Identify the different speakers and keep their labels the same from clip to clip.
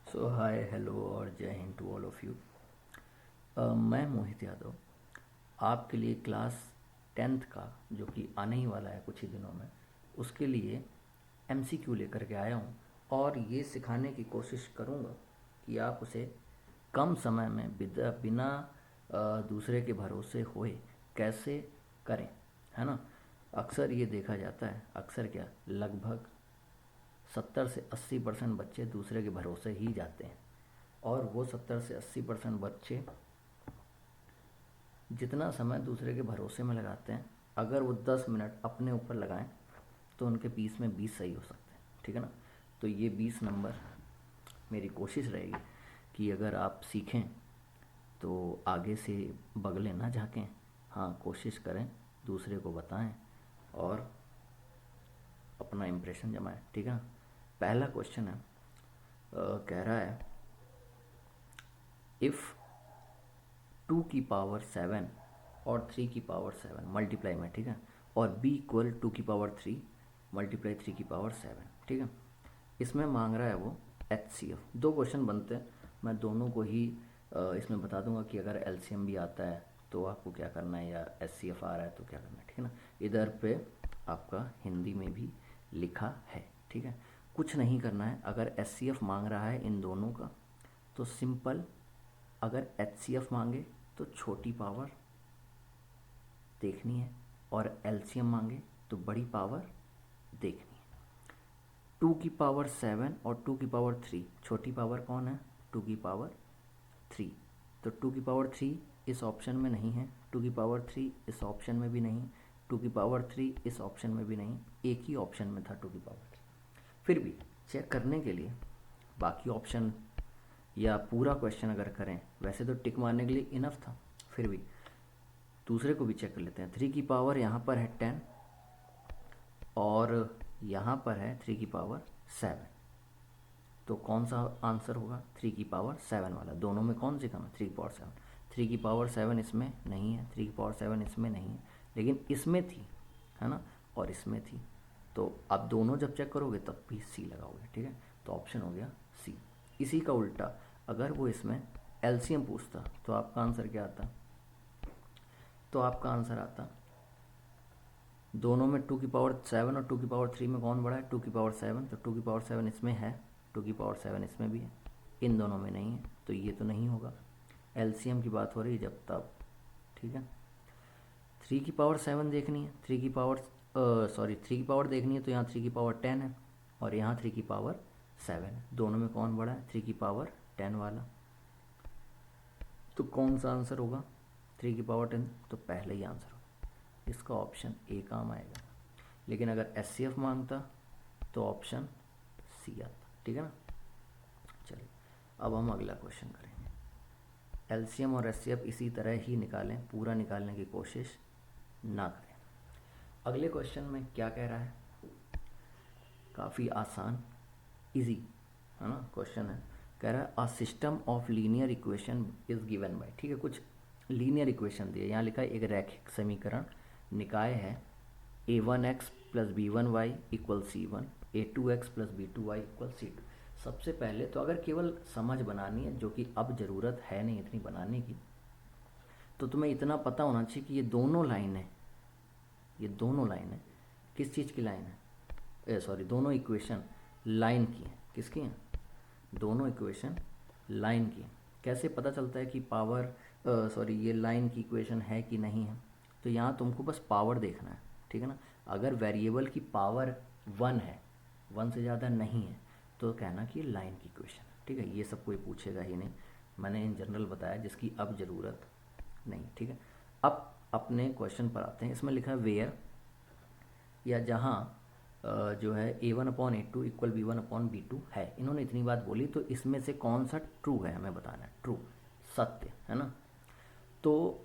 Speaker 1: सो हाय hello और जय हिंद टू ऑल ऑफ़ यू। मैं मोहित यादव आपके लिए क्लास 10th का जो कि आने ही वाला है कुछ ही दिनों में उसके लिए एमसीक्यू लेकर के आया हूँ और ये सिखाने की कोशिश करूँगा कि आप उसे कम समय में बिना दूसरे के भरोसे हुए कैसे करें, है ना। अक्सर ये देखा जाता है, अक्सर क्या, लगभग 70 से 80% बच्चे दूसरे के भरोसे ही जाते हैं। और वो 70 से 80% बच्चे जितना समय दूसरे के भरोसे में लगाते हैं, अगर वो 10 मिनट अपने ऊपर लगाएं तो उनके 20 में 20 सही हो सकते हैं, ठीक है ना। तो ये 20 नंबर मेरी कोशिश रहेगी कि अगर आप सीखें तो आगे से बगले ना झाँकें, हाँ कोशिश करें, दूसरे को बताएं और अपना इम्प्रेशन जमाएं, ठीक है ना। पहला क्वेश्चन है, कह रहा है इफ़ 2 की पावर 7 और 3 की पावर 7 मल्टीप्लाई में, ठीक है, और b इक्वल 2 की पावर 3 मल्टीप्लाई 3 की पावर 7, ठीक है। इसमें मांग रहा है वो HCF। दो क्वेश्चन बनते हैं, मैं दोनों को ही इसमें बता दूंगा कि अगर LCM भी आता है तो आपको क्या करना है या HCF आ रहा है तो क्या करना है, ठीक है ना। इधर पे आपका हिंदी में भी लिखा है, ठीक है। कुछ नहीं करना है, अगर HCF मांग रहा है इन दोनों का तो सिंपल, अगर HCF मांगे तो छोटी पावर देखनी है और LCM मांगे तो बड़ी पावर देखनी है। 2 की पावर 7 और 2 की पावर 3, छोटी पावर कौन है, 2 की पावर 3। तो 2 की पावर 3 इस ऑप्शन में नहीं है, 2 की पावर 3 इस ऑप्शन में भी नहीं, 2 की पावर 3 इस ऑप्शन में भी नहीं, एक ही ऑप्शन में था 2 की पावर 3। फिर भी चेक करने के लिए बाकी ऑप्शन या पूरा क्वेश्चन अगर करें, वैसे तो टिक मारने के लिए इनफ था, फिर भी दूसरे को भी चेक कर लेते हैं। 3 की पावर यहाँ पर है 10 और यहाँ पर है 3 की पावर 7, तो कौन सा आंसर होगा, 3 की पावर 7 वाला। दोनों में कौन सी कम है, 3 की पावर 7। 3 की पावर 7 इसमें नहीं है, 3 की पावर 7 इसमें नहीं है, लेकिन इसमें थी, है ना, और इसमें थी। तो आप दोनों जब चेक करोगे तब भी सी लगाओगे, ठीक है। तो ऑप्शन हो गया सी। इसी का उल्टा अगर वो इसमें LCM पूछता तो आपका आंसर क्या आता, तो आपका आंसर आता, दोनों में 2 की पावर 7 और 2 की पावर 3 में कौन बड़ा है, 2 की पावर 7, तो 2 की पावर 7 इसमें है, 2 की पावर 7 इसमें भी है, इन दोनों में नहीं है, तो ये तो नहीं होगा। LCM की बात हो रही है जब तब, ठीक है। 3 की पावर 7 देखनी है, 3 की पावर देखनी है, तो यहाँ 3 की पावर 10 है और यहाँ 3 की पावर 7 है। दोनों में कौन बड़ा है, 3 की पावर 10 वाला। तो कौन सा आंसर होगा, 3 की पावर 10, तो पहले ही आंसर होगा, इसका ऑप्शन ए काम आएगा। लेकिन अगर HCF मांगता तो ऑप्शन सी आता, ठीक है ना। चलिए अब हम अगला क्वेश्चन करेंगे। LCM और HCF इसी तरह ही निकालें, पूरा निकालने की कोशिश ना करें। अगले क्वेश्चन में क्या कह रहा है, काफ़ी आसान, इजी, है ना क्वेश्चन है। कह रहा है a system of linear equation is given by, ठीक है, कुछ लीनियर इक्वेशन दिए, यहाँ लिखा है एक रैखिक समीकरण निकाय है, A1x plus B1y equal C1, A2x plus B2y equal C2। सबसे पहले तो अगर केवल समझ बनानी है, जो कि अब ज़रूरत है नहीं इतनी बनाने की, तो तुम्हें इतना पता होना चाहिए कि ये दोनों लाइन है किस चीज़ की लाइन है, सॉरी दोनों इक्वेशन लाइन की हैं, किसकी हैं, दोनों इक्वेशन लाइन की हैं। कैसे पता चलता है कि पावर, सॉरी ये लाइन की इक्वेशन है कि नहीं है, तो यहाँ तुमको बस पावर देखना है, ठीक है ना। अगर वेरिएबल की पावर 1 है, 1 से ज़्यादा नहीं है, तो कहना कि लाइन की इक्वेशन है, ठीक है। ये सब कोई पूछेगा ही नहीं, मैंने इन जनरल बताया जिसकी अब ज़रूरत नहीं, ठीक है। अब अपने क्वेश्चन पर आते हैं। इसमें लिखा है वेयर, या जहाँ जो है A1/A2 इक्वल B1/B2 है, इन्होंने इतनी बात बोली, तो इसमें से कौन सा ट्रू है हमें बताना है, ट्रू, सत्य, है ना। तो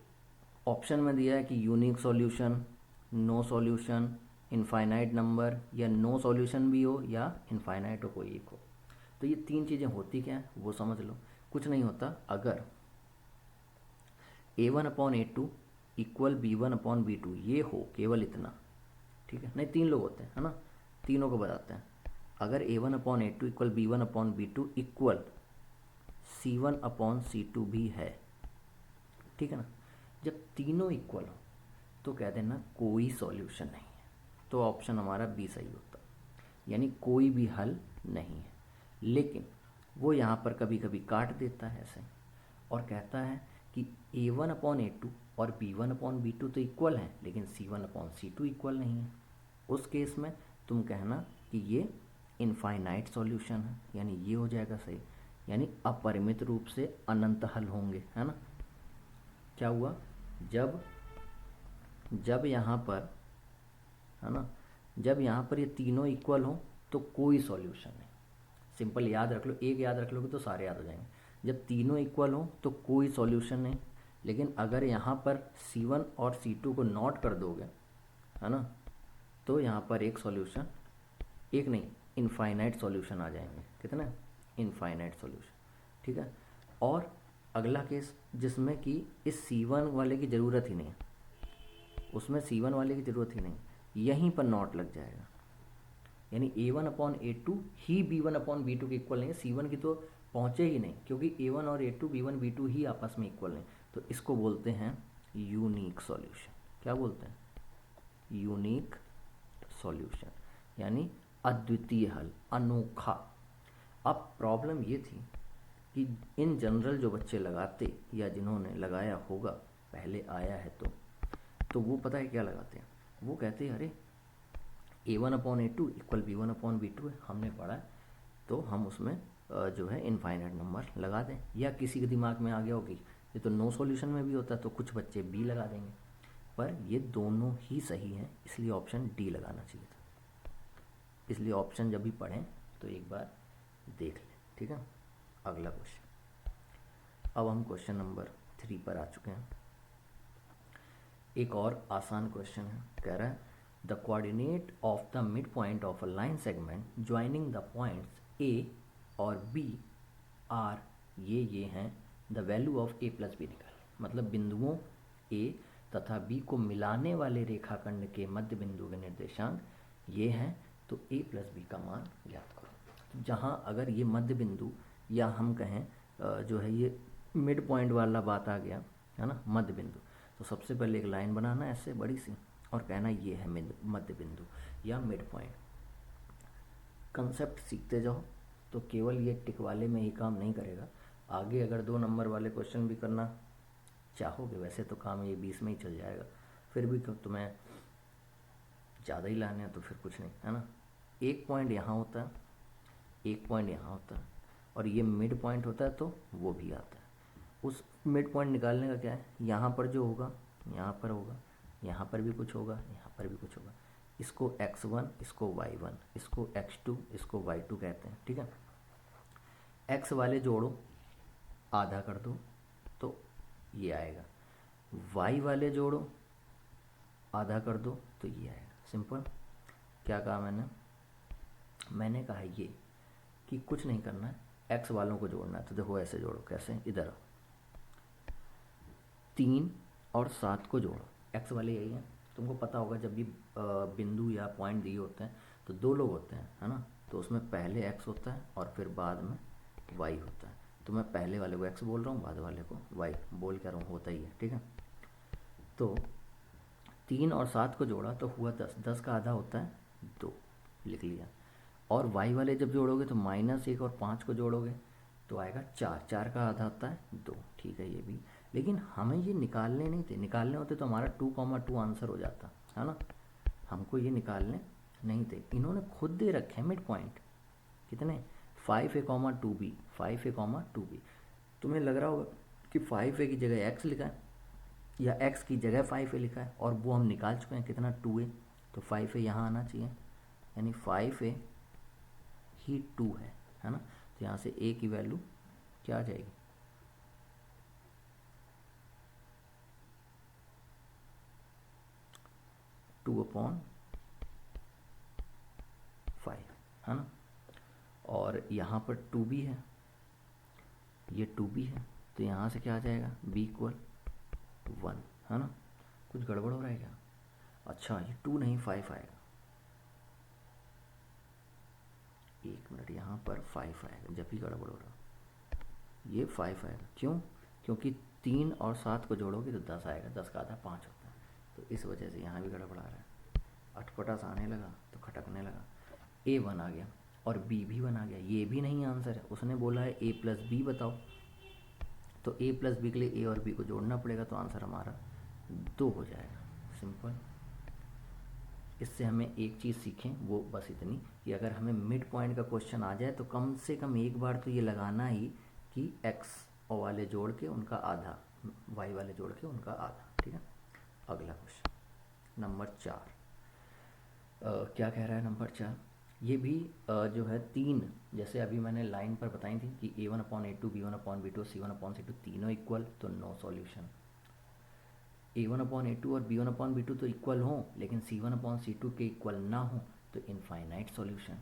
Speaker 1: ऑप्शन में दिया है कि unique solution, no solution, infinite number, या नो सॉल्यूशन भी हो या इनफाइनाइट हो, कोई एक हो। तो ये तीन चीज़ें होती क्या हैं वो समझ लो। कुछ नहीं होता, अगर A1/A2 इक्वल B1/B2 ये हो, केवल इतना, ठीक है। नहीं, तीन लोग होते हैं, है ना, तीनों को बताते हैं। अगर A1/A2 equal B1/B2 equal C1/C2 भी है, ठीक है ना। जब तीनों इक्वल हो तो कह देना कोई सॉल्यूशन नहीं है, तो ऑप्शन हमारा बी सही होता, यानी कोई भी हल नहीं है। लेकिन वो यहाँ पर कभी कभी काट देता है ऐसे और कहता है कि A1/A2 और B1/B2 तो इक्वल हैं, लेकिन C1/C2 इक्वल नहीं है। उस केस में तुम कहना कि ये इनफाइनाइट सॉल्यूशन है, यानी ये हो जाएगा सही, यानी अपरिमित रूप से अनंत हल होंगे, है ना। क्या हुआ, जब यहाँ पर, है ना, जब यहाँ पर ये तीनों इक्वल हो तो कोई सॉल्यूशन नहीं। सिंपल याद रख लो, एक याद रख लोगे तो सारे याद हो जाएंगे। जब तीनों इक्वल हो तो कोई सॉल्यूशन नहीं, लेकिन अगर यहाँ पर C1 और C2 को नॉट कर दोगे, है ना, तो यहाँ पर एक सॉल्यूशन, एक नहीं, इनफाइनाइट सॉल्यूशन आ जाएंगे। कितने? इनफाइनाइट सॉल्यूशन, ठीक है। और अगला केस जिसमें कि इस C1 वाले की ज़रूरत ही नहीं है, उसमें C1 वाले की ज़रूरत ही नहीं, यहीं पर नॉट लग जाएगा, यानी A1/A2 ही B1/B2 के इक्वल नहीं है, C1 की तो पहुँचे ही नहीं, क्योंकि A1 और A2 B1/B2 ही आपस में इक्वल नहीं। तो इसको बोलते हैं यूनिक सॉल्यूशन। क्या बोलते हैं? यूनिक सॉल्यूशन, यानी अद्वितीय हल, अनोखा। अब प्रॉब्लम ये थी कि इन जनरल जो बच्चे लगाते या जिन्होंने लगाया होगा, पहले आया है तो वो पता है क्या लगाते हैं, वो कहते हैं अरे A1/A2 इक्वल B1/B2 है, हमने पढ़ा है, तो हम उसमें जो है इनफाइनाइट नंबर लगा दें। या किसी के दिमाग में आ गया होगी ये तो नो सॉल्यूशन में भी होता है, तो कुछ बच्चे बी लगा देंगे, पर ये दोनों ही सही हैं, इसलिए ऑप्शन डी लगाना चाहिए था। इसलिए ऑप्शन जब भी पढ़ें तो एक बार देख लें, ठीक है। अगला क्वेश्चन, अब हम क्वेश्चन नंबर 3 पर आ चुके हैं। एक और आसान क्वेश्चन है, कह रहा है the coordinate of the midpoint of a line segment joining the points A और बी आर, ये हैं, the value of a plus B निकाल। मतलब बिंदुओं a तथा b को मिलाने वाले रेखाखंड के मध्य बिंदु के निर्देशांक ये हैं, तो a प्लस बी का मान ज्ञात करो। जहाँ अगर ये मध्य बिंदु, या हम कहें जो है ये मिड पॉइंट वाला बात आ गया, है ना, मध्य बिंदु, तो सबसे पहले एक लाइन बनाना ऐसे बड़ी सी और कहना ये है मध्य बिंदु या मिड पॉइंट। कंसेप्ट सीखते जाओ तो केवल ये टिक वाले में ही काम नहीं करेगा, आगे अगर 2 नंबर वाले क्वेश्चन भी करना चाहोगे, वैसे तो काम ये 20 में ही चल जाएगा, फिर भी तुम्हें ज़्यादा ही लाने हैं तो फिर कुछ नहीं, है ना। एक पॉइंट यहाँ होता है, एक पॉइंट यहाँ होता है, और ये मिड पॉइंट होता है तो वो भी आता है। उस मिड पॉइंट निकालने का क्या है, यहाँ पर जो होगा यहाँ पर होगा, यहाँ पर भी कुछ होगा, यहाँ पर भी कुछ होगा। इसको x1, इसको y1, इसको x2, इसको y2 कहते हैं, ठीक है। x वाले जोड़ो, आधा कर दो तो ये आएगा, y वाले जोड़ो, आधा कर दो तो ये आएगा। सिंपल। क्या कहा मैंने कहा ये कि कुछ नहीं करना है, x वालों को जोड़ना है। तो देखो ऐसे जोड़ो, कैसे, इधर आओ, 3 और 7 को जोड़ो, x वाले यही हैं। तुमको पता होगा जब भी बिंदु या पॉइंट दिए होते हैं तो 2 लोग होते हैं, है ना, तो उसमें पहले x होता है और फिर बाद में y होता है। तो मैं पहले वाले को x बोल रहा हूँ, बाद वाले को y बोल कर रहा हूँ, होता ही है, ठीक है। तो 3 और 7 को जोड़ा तो हुआ 10, 10 का आधा होता है 2, लिख लिया। और y वाले जब जोड़ोगे तो -1 और 5 को जोड़ोगे तो आएगा 4, 4 का आधा होता है 2, ठीक है ये भी। लेकिन हमें ये निकालने नहीं थे, निकालने होते तो हमारा 2,2 आंसर हो जाता, है ना। हमको ये निकालने नहीं थे, इन्होंने खुद दे रखे हैं मिड पॉइंट, कितने, 5a, 2b, 5a, 2b। तुम्हें लग रहा होगा कि 5a की जगह x लिखा है या x की जगह 5a लिखा है, और वो हम निकाल चुके हैं कितना, 2a, तो 5a यहाँ आना चाहिए, यानी 5a ही 2 है ना। तो यहाँ से a की वैल्यू क्या आ जाएगी, 2/5, है ना। और यहाँ पर 2b है, ये 2b है, तो यहाँ से क्या आ जाएगा, b = 1, है ना। कुछ गड़बड़ हो रहा है क्या? अच्छा ये 2 नहीं 5 आएगा, 1 मिनट, यहाँ पर 5 आएगा, जब भी गड़बड़ हो रहा। ये 5 आएगा। क्यों? क्योंकि 3 और 7 को जोड़ोगे तो 10 आएगा, 10 का आधा 5 होता है, तो इस वजह से यहाँ भी गड़बड़ा रहा है। अटपटा सा आने लगा तो खटकने लगा। A1 आ गया और B भी 1 आ गया, ये भी नहीं आंसर है। उसने बोला है A+B बताओ, तो A+B के लिए A और B को जोड़ना पड़ेगा, तो आंसर हमारा 2 हो जाएगा। सिंपल। इससे हमें एक चीज़ सीखें, वो बस इतनी कि अगर हमें मिड पॉइंट का क्वेश्चन आ जाए तो कम से कम एक बार तो ये लगाना ही कि x वाले जोड़ के उनका आधा, y वाले जोड़ के उनका आधा। ठीक है। अगला क्वेश्चन नंबर 4। क्या कह रहा है नंबर 4? ये भी जो है 3, जैसे अभी मैंने लाइन पर बताई थी कि A1/A2 B1/B2 C1/C2 तीनों इक्वल, तो नो सॉल्यूशन। A1/A2 और B1/B2 तो इक्वल हों, लेकिन C1/C2 के इक्वल ना हो तो इनफाइनाइट सॉल्यूशन।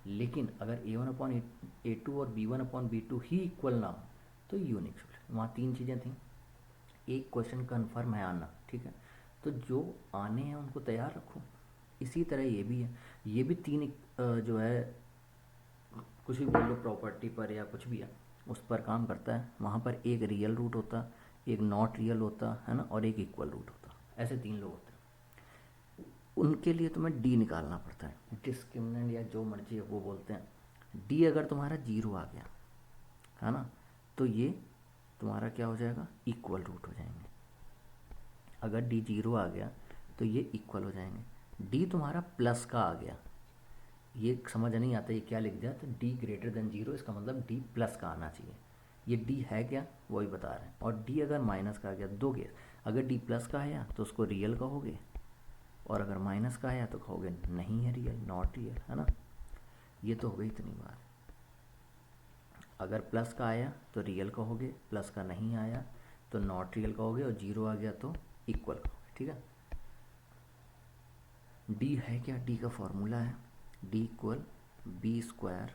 Speaker 1: लेकिन अगर A1/A2 और B1/B2 ही इक्वल ना हो तो यूनिक सॉल्यूशन। वहाँ 3 चीज़ें थी। एक क्वेश्चन कन्फर्म है आना, ठीक है, तो जो आने हैं उनको तैयार रखो। इसी तरह ये भी है, ये भी 3 जो है, कुछ भी बोल लो, प्रॉपर्टी पर या कुछ भी है उस पर काम करता है। वहाँ पर एक रियल रूट होता, एक नॉट रियल होता है ना, और एक इक्वल रूट होता। ऐसे 3 लोग होते हैं। उनके लिए तुम्हें डी निकालना पड़ता है, डिस्क्रिमिनेंट या जो मर्जी है वो बोलते हैं। डी अगर तुम्हारा 0 आ गया है ना, तो ये तुम्हारा क्या हो जाएगा, इक्वल रूट हो जाएंगे। अगर डी 0 आ गया तो ये इक्वल हो जाएंगे। डी तुम्हारा प्लस का आ गया, ये समझ नहीं आता ये क्या लिख दिया, तो डी ग्रेटर देन 0, इसका मतलब डी प्लस का आना चाहिए। ये डी है क्या, वही बता रहे हैं। और डी अगर माइनस का आ गया, दो केस, अगर डी प्लस का आया तो उसको रियल कहोगे, और अगर माइनस का आया तो कहोगे नहीं है रियल, नॉट रियल, है ना। ये तो हो गई इतनी बार। अगर प्लस का आया तो रियल कहोगे, प्लस का नहीं आया तो नॉट रियल कहोगे, और 0 आ गया तो इक्वल कहोगे। ठीक है। डी है क्या, डी का फॉर्मूला है D equal B²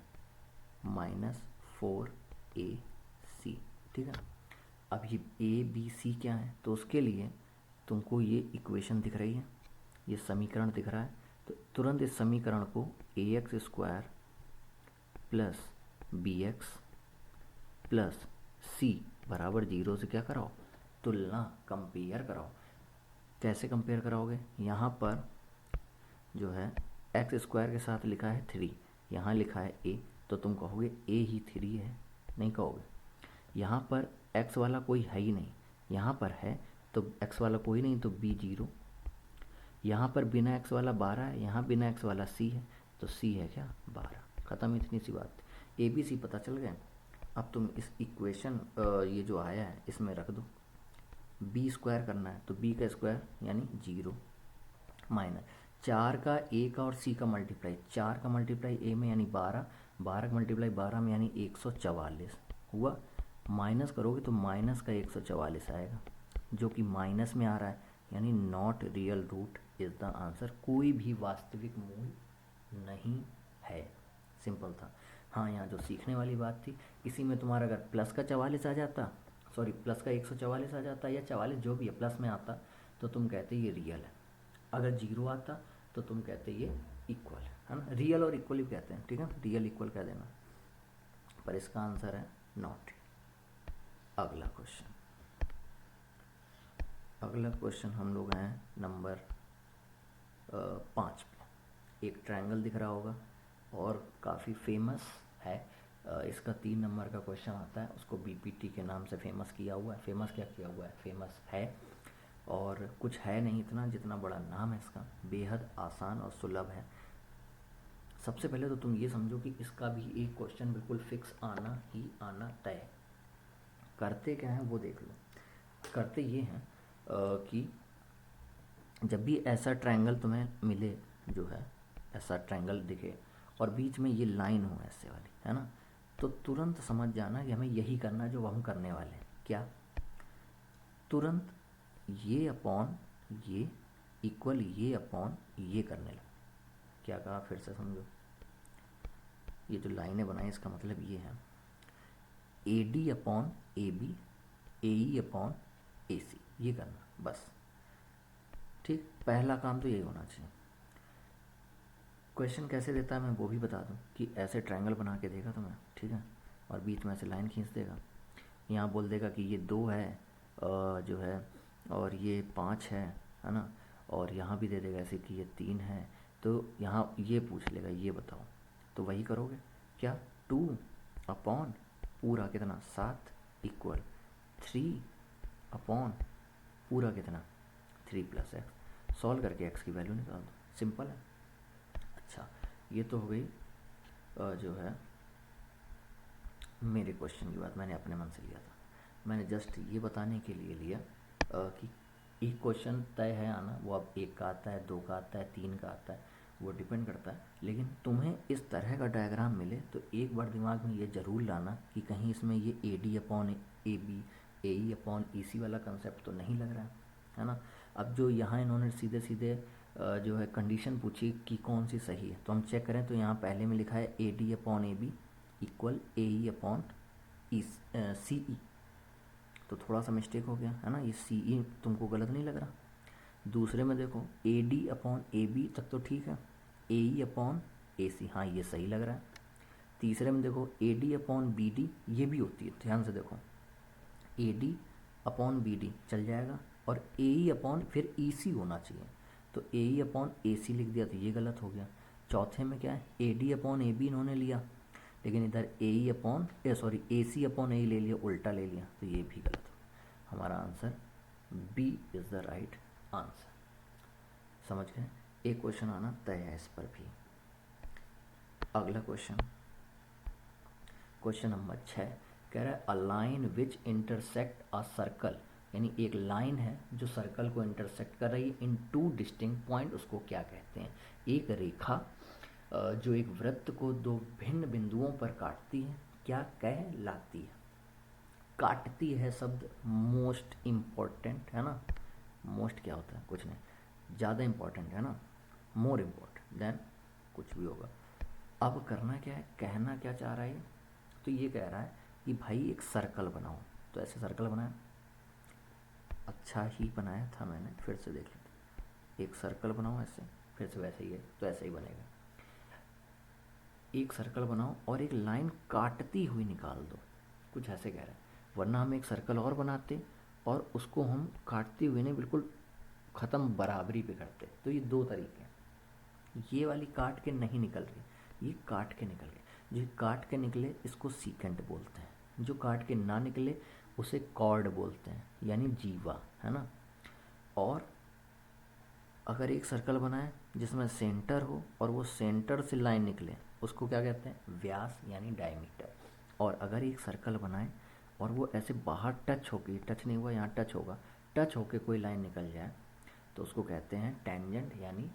Speaker 1: minus 4AC। ठीक है। अब ये ABC क्या है, तो उसके लिए तुमको ये इक्वेशन दिख रही है, ये समीकरण दिख रहा है, तो तुरंत इस समीकरण को AX² plus BX plus C बराबर 0 से क्या कराओ, तुलना, कंपेयर कराओ। कैसे कंपेयर कराओगे, यहाँ पर जो है x² के साथ लिखा है 3, यहाँ लिखा है a, तो तुम कहोगे a ही 3 है, नहीं कहोगे। यहाँ पर x वाला कोई है ही नहीं, यहाँ पर है तो x वाला कोई नहीं तो b 0। यहाँ पर बिना x वाला 12 है, यहाँ बिना x वाला c है, तो c है क्या, 12। ख़त्म, इतनी सी बात। ABC पता चल गए। अब तुम इस इक्वेशन ये जो आया है इसमें रख दो, B² करना है तो b का स्क्वायर यानी 0 माइनस 4 का a का और c का मल्टीप्लाई, 4 का मल्टीप्लाई a में यानी 12, 12 का मल्टीप्लाई 12 में यानी 144 हुआ। माइनस करोगे तो माइनस का 144 आएगा, जो कि माइनस में आ रहा है, यानी not real root is the answer. कोई भी वास्तविक मूल नहीं है। सिंपल था। हाँ, यहाँ जो सीखने वाली बात थी, इसी में तुम्हारा अगर प्लस का 44 आ जाता, सॉरी प्लस का 144 आ जाता, या 44 जो भी है प्लस में आता, तो तुम कहते ये रियल है। अगर 0 आता तो तुम कहते ये इक्वल है ना। रियल और इक्वल ही कहते हैं, ठीक है, रियल इक्वल कह देना, पर इसका आंसर है नॉट। अगला क्वेश्चन, अगला क्वेश्चन हम लोग हैं नंबर 5 पे। एक ट्रायंगल दिख रहा होगा और काफ़ी फेमस है। इसका 3 नंबर का क्वेश्चन आता है, उसको BPT के नाम से फेमस किया हुआ है। फेमस क्या किया हुआ है, फेमस है, और कुछ है नहीं इतना जितना बड़ा नाम है इसका। बेहद आसान और सुलभ है। सबसे पहले तो तुम ये समझो कि इसका भी एक क्वेश्चन बिल्कुल फिक्स आना ही आना तय है। करते क्या है वो देख लो। करते ये हैं कि जब भी ऐसा ट्रायंगल तुम्हें मिले, जो है ऐसा ट्रायंगल दिखे और बीच में ये लाइन हो ऐसे वाली, है ना, तो तुरंत समझ जाना कि हमें यही करना जो हम करने वाले हैं। क्या, तुरंत ये अपॉन ये इक्वल ये अपॉन ये करने लगे। क्या कहा, फिर से समझो। ये जो लाइनें बनाई इसका मतलब ये है AD upon AB, AE upon AC, ये करना बस। ठीक, पहला काम तो यही होना चाहिए। क्वेश्चन कैसे देता है मैं वो भी बता दूं कि ऐसे ट्रायंगल बना के देगा तुम्हें, ठीक है, और बीच में ऐसे लाइन खींच देगा। यहाँ बोल देगा कि ये 2 है जो है, और ये 5 है ना, और यहाँ भी दे देगा ऐसे कि ये 3 है। तो यहाँ ये पूछ लेगा ये बताओ, तो वही करोगे क्या, 2 अपॉन पूरा कितना 7 इक्वल 3 अपॉन पूरा कितना 3 प्लस एक्स। सॉल्व करके एक्स की वैल्यू निकाल दो, सिंपल है। अच्छा, ये तो हो गई जो है मेरे क्वेश्चन की बात, मैंने अपने मन से लिया था। मैंने जस्ट ये बताने के लिए लिया कि एक क्वेश्चन तय है आना, वो अब 1 का आता है, 2 का आता है, 3 का आता है, वो डिपेंड करता है। लेकिन तुम्हें इस तरह का डायग्राम मिले तो एक बार दिमाग में ये ज़रूर लाना कि कहीं इसमें ये A D upon A B, A E upon E C वाला कंसेप्ट तो नहीं लग रहा है ना। अब जो यहाँ इन्होंने सीधे सीधे जो है कंडीशन पूछी कि कौन सी सही है, तो हम चेक करें तो यहाँ पहले में लिखा है A D upon A B equal A E upon E C E, तो थोड़ा सा मिस्टेक हो गया है ना, ये सी ई तुमको गलत नहीं लग रहा। दूसरे में देखो A D upon A B तक तो ठीक है, ए ई अपॉन ए सी, हाँ ये सही लग रहा है। तीसरे में देखो A D upon B D, ये भी होती है, ध्यान से देखो A D upon B D चल जाएगा, और ए ई अपॉन फिर ई सी होना चाहिए, तो ए ई अपॉन ए सी लिख दिया तो ये गलत हो गया। चौथे में क्या है, A D upon A B इन्होंने लिया, लेकिन इधर ए ई अपॉन ए सी अपॉन ए ले लिया, उल्टा ले लिया, तो ये भी गलत हो। हमारा answer B is the right answer. समझ गए, एक क्वेश्चन आना तय है इस पर भी। अगला क्वेश्चन, क्वेश्चन नंबर 6 कह रहा है a line which intersect a circle, यानी एक लाइन है जो सर्कल को इंटरसेक्ट कर रही है इन 2 डिस्टिंक्ट पॉइंट, उसको क्या कहते हैं। एक रेखा जो एक वृत्त को 2 भिन्न बिंदुओं पर काटती है, क्या कहलाती है। काटती है शब्द मोस्ट इम्पोर्टेंट है ना, मोस्ट क्या होता है, कुछ नहीं, ज़्यादा इम्पोर्टेंट है ना, मोर इम्पोर्टेंट देन कुछ भी होगा। अब करना क्या है, कहना क्या चाह रहा है, तो ये कह रहा है कि भाई एक सर्कल बनाओ, तो ऐसे सर्कल बनाया, अच्छा ही बनाया था मैंने, फिर से देख लेते, एक सर्कल बनाओ ऐसे, फिर से वैसे ही है तो ऐसे ही बनेगा। एक सर्कल बनाओ और एक लाइन काटती हुई निकाल दो, कुछ ऐसे कह रहा है, वरना हम एक सर्कल और बनाते और उसको हम काटती हुई नहीं बिल्कुल ख़त्म बराबरी पे करते। तो ये 2 तरीके हैं, ये वाली काट के नहीं निकल रही, ये काट के निकल गई। जो काट के निकले इसको सीकेंट बोलते हैं, जो काट के ना निकले उसे कॉर्ड बोलते हैं, यानी जीवा है ना। और अगर एक सर्कल बनाए जिसमें सेंटर हो और वो सेंटर से लाइन निकले, उसको क्या कहते हैं, व्यास यानी डायमीटर। और अगर एक सर्कल बनाए और वो ऐसे बाहर टच होगी, टच नहीं हुआ यहाँ टच होगा, टच होके कोई लाइन निकल जाए, तो उसको कहते हैं टेंजेंट यानी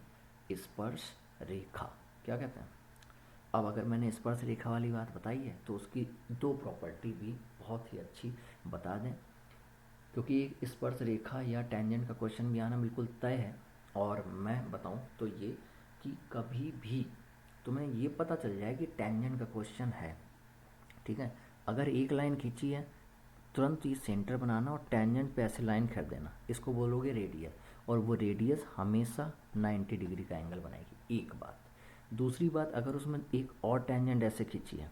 Speaker 1: स्पर्श रेखा। क्या कहते हैं। अब अगर मैंने स्पर्श रेखा वाली बात बताई है तो उसकी 2 प्रॉपर्टी भी बहुत ही अच्छी बता दें, क्योंकि एक स्पर्श रेखा या टेंजेंट का क्वेश्चन भी आना बिल्कुल तय है। और मैं बताऊं तो ये कि कभी भी तुम्हें ये पता चल जाए कि टेंजेंट का क्वेश्चन है, ठीक है, अगर एक लाइन खींची है तुरंत ये सेंटर बनाना और टेंजेंट पे ऐसे लाइन कर देना, इसको बोलोगे रेडियस, और वो रेडियस हमेशा 90 डिग्री का एंगल बनाएगी। एक बात। दूसरी बात, अगर उसमें एक और टेंजेंट ऐसे खींची है,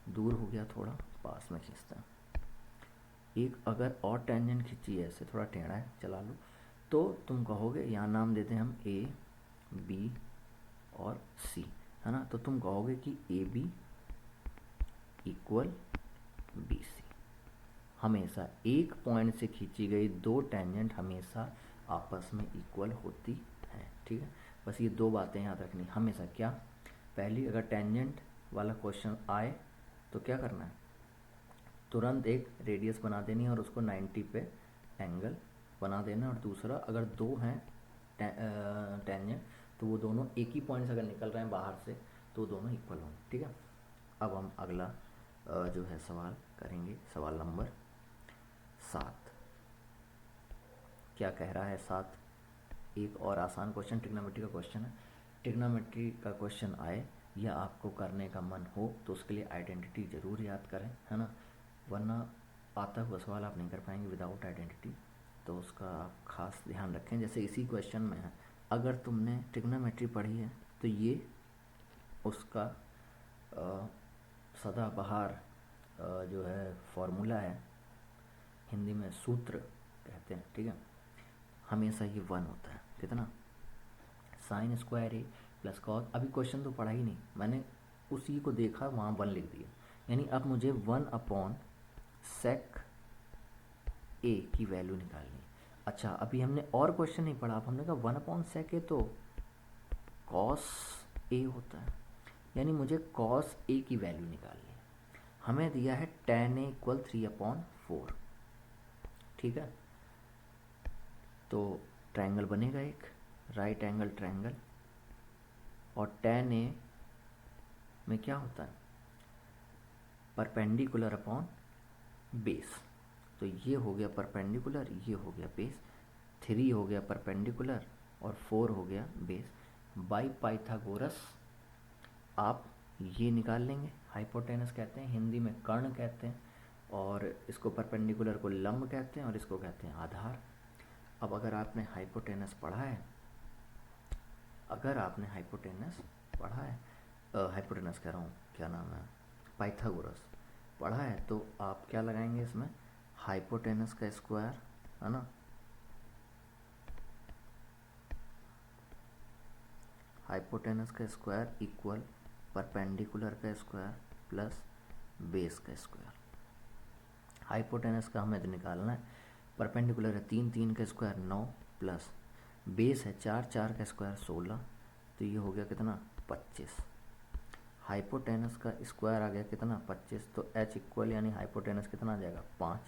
Speaker 1: दूर हो गया थोड़ा, पास में खींचता, एक अगर और टेंजेंट खींची है ऐसे, थोड़ा टेढ़ा है चला लो, तो तुम कहोगे, यहाँ नाम देते हैं हम ए बी और सी है ना, तो तुम कहोगे कि A B equal B C. हमेशा एक पॉइंट से खींची गई 2 टेंजेंट हमेशा आपस में इक्वल होती हैं, ठीक है। बस ये 2 बातें याद रखनी हमेशा। क्या, पहली, अगर टेंजेंट वाला क्वेश्चन आए तो क्या करना है, तुरंत एक रेडियस बना देनी है और उसको 90 पे एंगल बना देना। और दूसरा, अगर 2 हैं टेंजेंट तो वो दोनों एक ही पॉइंट से अगर निकल रहे हैं बाहर से तो दोनों इक्वल होंगे, ठीक है। अब हम अगला जो है सवाल करेंगे, सवाल नंबर 7। क्या कह रहा है 7, एक और आसान क्वेश्चन, ट्रिग्नोमेट्री का क्वेश्चन है। ट्रिग्नोमेट्री का क्वेश्चन आए या आपको करने का मन हो तो उसके लिए आइडेंटिटी ज़रूर याद करें, है ना, वरना आता हुआ सवाल आप नहीं कर पाएंगे विदाउट आइडेंटिटी, तो उसका आप खास ध्यान रखें। जैसे इसी क्वेश्चन में है, अगर तुमने ट्रिग्नोमेट्री पढ़ी है तो ये उसका सदाबहार जो है फॉर्मूला है, हिंदी में सूत्र कहते हैं, ठीक है, हमेशा ये 1 होता है। कितना? साइन स्क्वायर ए प्लस कॉस। अभी क्वेश्चन तो पढ़ा ही नहीं मैंने, उसी को देखा वहाँ 1 लिख दिया, यानी अब मुझे 1 अपॉन सेक ए की वैल्यू निकालनी है। अच्छा, अभी हमने और क्वेश्चन नहीं पढ़ा, अब हमने कहा 1 अपॉन सेक ए तो कॉस ए होता है, यानी मुझे कॉस ए की वैल्यू निकालनी है। हमें दिया है tan ए इक्वल 3/4, ठीक है। तो ट्रायंगल बनेगा एक राइट एंगल ट्रायंगल, और tan ए में क्या होता है? Perpendicular upon base. तो ये हो गया परपेंडिकुलर, ये हो गया बेस, 3 हो गया परपेंडिकुलर और 4 हो गया बेस। बाय पाइथागोरस आप ये निकाल लेंगे, हाइपोटेनस कहते हैं, हिंदी में कर्ण कहते हैं, और इसको परपेंडिकुलर को लंब कहते हैं और इसको कहते हैं आधार। अब अगर आपने हाइपोटेनस पढ़ा है, हाइपोटेनस कह रहा हूँ, क्या नाम है, पाइथागोरस पढ़ा है, तो आप क्या लगाएंगे इसमें? हाइपोटेनस का स्क्वायर, है ना, हाइपोटेनस का स्क्वायर इक्वल परपेंडिकुलर का स्क्वायर प्लस बेस का स्क्वायर। हाइपोटेनस का हमें तो निकालना है, परपेंडिकुलर है 3, 3 का स्क्वायर 9 प्लस बेस है 4, 4 का स्क्वायर 16, तो ये हो गया कितना? 25। हाइपोटेनस का स्क्वायर आ गया कितना? 25, तो h इक्वल यानी हाइपोटेनस कितना आ जाएगा? 5,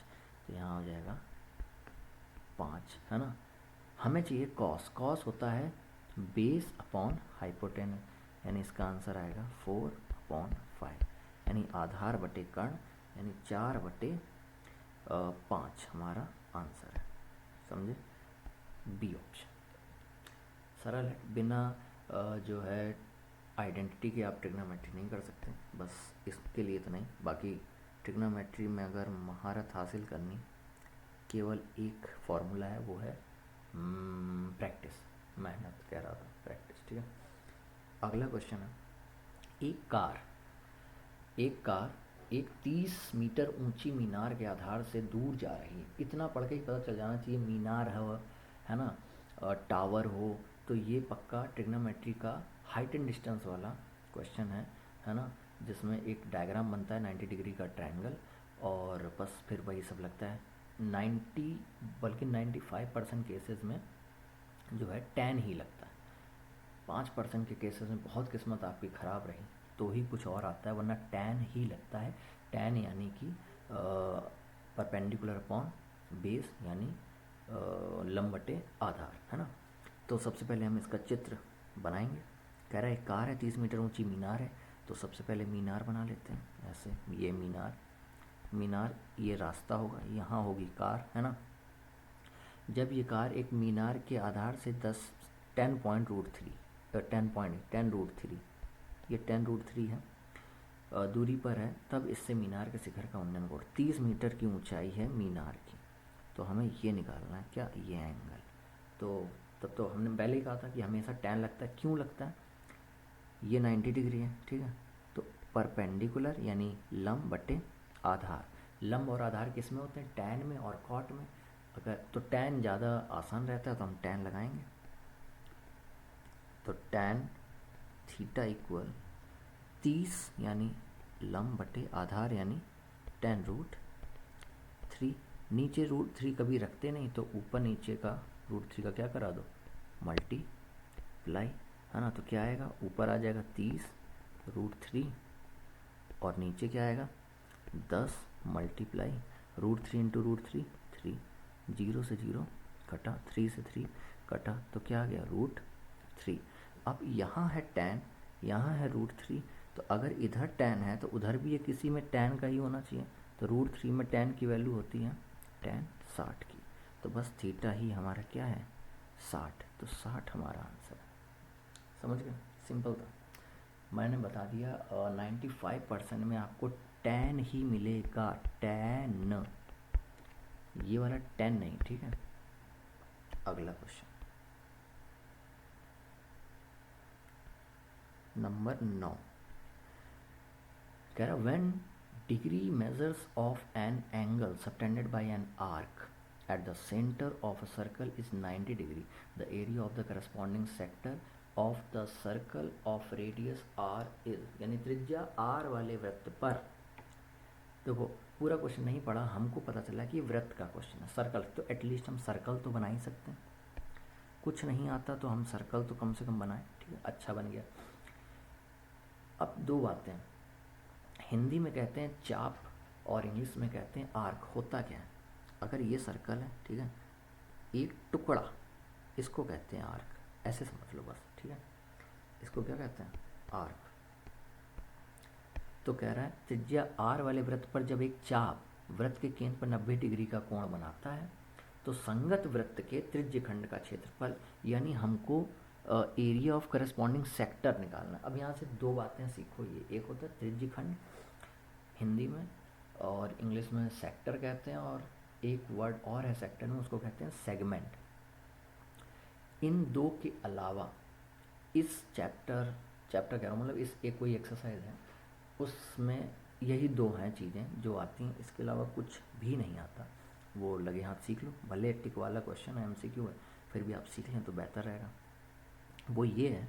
Speaker 1: तो यहाँ हो जाएगा 5, है ना। हमें चाहिए कॉस, कॉस होता है बेस अपॉन हाइपोटेनस, यानी इसका आंसर आएगा 4/5, यानी आधार बटे कर्ण, यानी 4/5 हमारा आंसर है। समझे? बी ऑप्शन सरल है, बिना जो है आइडेंटिटी के आप ट्रिग्नोमेट्री नहीं कर सकते, बस इसके लिए तो नहीं। बाकी ट्रिग्नोमेट्री में अगर महारत हासिल करनी, केवल एक फॉर्मूला है, वो है प्रैक्टिस, मेहनत कह रहा था, प्रैक्टिस, ठीक है। अगला क्वेश्चन है, एक कार एक 30 मीटर ऊंची मीनार के आधार से दूर जा रही है। इतना पढ़ के ही पता चल जाना चाहिए, मीनार है ना, टावर हो, तो ये पक्का ट्रिग्नोमेट्री का हाइट एंड डिस्टेंस वाला क्वेश्चन है ना, जिसमें एक डायग्राम बनता है 90 डिग्री का ट्रायंगल, और बस फिर वही सब लगता है। 90 बल्कि 95% केसेस में जो है tan ही लगता है। 5% के केसेस में बहुत किस्मत आपकी ख़राब रही तो ही कुछ और आता है, वरना tan ही लगता है। tan यानी कि परपेंडिकुलर अपॉन बेस, यानी लंब बटे आधार, है ना। तो सबसे पहले हम इसका चित्र बनाएंगे। कह रहा है कार है, 30 मीटर ऊंची मीनार है, तो सबसे पहले मीनार बना लेते हैं। ऐसे ये मीनार ये रास्ता होगा, यहाँ होगी कार, है ना। जब ये कार एक मीनार के आधार से 10.3 ये 10√3 है दूरी पर है, तब इससे मीनार के शिखर का उन्नयन कोण 30 मीटर की ऊंचाई है मीनार की। तो हमें ये निकालना है, क्या? ये एंगल। तो तब तो हमने पहले ही कहा था कि हमेशा tan लगता है। क्यों लगता है? ये 90 डिग्री है, ठीक है। तो परपेंडिकुलर यानी लंब बटे आधार, लंब और आधार किस में होते हैं? tan में और cot में। अगर तो tan ज़्यादा आसान रहता है तो हम tan लगाएंगे, तो tan थीटा इक्वल 30 यानी लंब बटे आधार यानी 10√3। नीचे √3 कभी रखते नहीं, तो ऊपर नीचे का √3 का क्या करा दो? मल्टीप्लाई, है ना। तो क्या आएगा? ऊपर आ जाएगा 30√3 और नीचे क्या आएगा? 10 मल्टीप्लाई √3 इंटू √3 3, 0 से 0 कटा, 3 से 3 कटा, तो क्या आ गया? √3। अब यहाँ है tan, यहाँ है √3, तो अगर इधर tan है तो उधर भी ये किसी में tan का ही होना चाहिए। तो √3 में tan की वैल्यू होती है tan 60 की, तो बस थीटा ही हमारा क्या है? 60, तो 60 हमारा आंसर है। समझ गए? सिंपल था, मैंने बता दिया। 95% में आपको tan ही मिलेगा, tan, ये वाला tan नहीं, ठीक है। अगला क्वेश्चन नंबर 9 कह रहा when degree measures of an angle subtended by an arc at the center of a circle is 90 degree. The area of the corresponding sector of the circle of radius r is, यानी त्रिज्या r वाले वृत्त पर, देखो पूरा question नहीं पढ़ा, हमको पता चला कि वृत्त का क्वेश्चन है, सर्कल, तो एटलीस्ट हम सर्कल तो बना ही सकते हैं। कुछ नहीं आता तो हम सर्कल तो कम से कम बनाएं, ठीक है, अच्छा बन गया। अब दो बातें, हिंदी में कहते हैं चाप और इंग्लिश में कहते हैं आर्क। होता क्या है, अगर ये सर्कल है, ठीक है, एक टुकड़ा, इसको कहते हैं आर्क, ऐसे समझ लो बस, ठीक है, इसको क्या कहते हैं, आर्क। तो कह रहा है त्रिज्या आर वाले वृत्त पर जब एक चाप वृत्त के केंद्र पर 90 डिग्री का कोण बनाता है तो संगत वृत्त के त्रिज्य खंड का क्षेत्रफल, यानी हमको एरिया ऑफ करस्पॉन्डिंग सेक्टर निकालना। अब यहाँ से दो बातें सीखो, ये एक होता है त्रिज्य खंड हिंदी में, और इंग्लिश में सेक्टर कहते हैं, और एक वर्ड और है सेक्टर में, उसको कहते हैं सेगमेंट। इन दो के अलावा इस चैप्टर कह रहा हूँ, मतलब इस एक कोई एक्सरसाइज है उसमें यही दो हैं चीज़ें जो आती हैं, इसके अलावा कुछ भी नहीं आता। वो लगे हाथ सीख लो, भले टिक वाला क्वेश्चन है, एमसीक्यू है, फिर भी आप सीख लें तो बेहतर रहेगा। वो ये है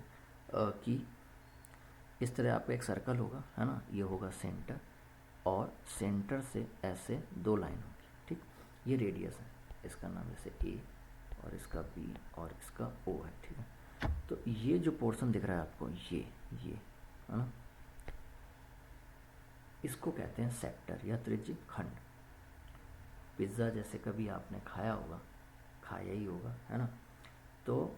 Speaker 1: कि इस तरह आपका एक सर्कल होगा, है ना, ये होगा सेंटर, और सेंटर से ऐसे दो लाइन होगी, ठीक, ये रेडियस है, इसका नाम जैसे ए और इसका बी और इसका ओ है, ठीक है। तो ये जो पोर्शन दिख रहा है आपको, ये है ना, इसको कहते हैं सेक्टर या त्रिज्य खंड। पिज़्ज़ा जैसे कभी आपने खाया होगा, खाया ही होगा, है ना, तो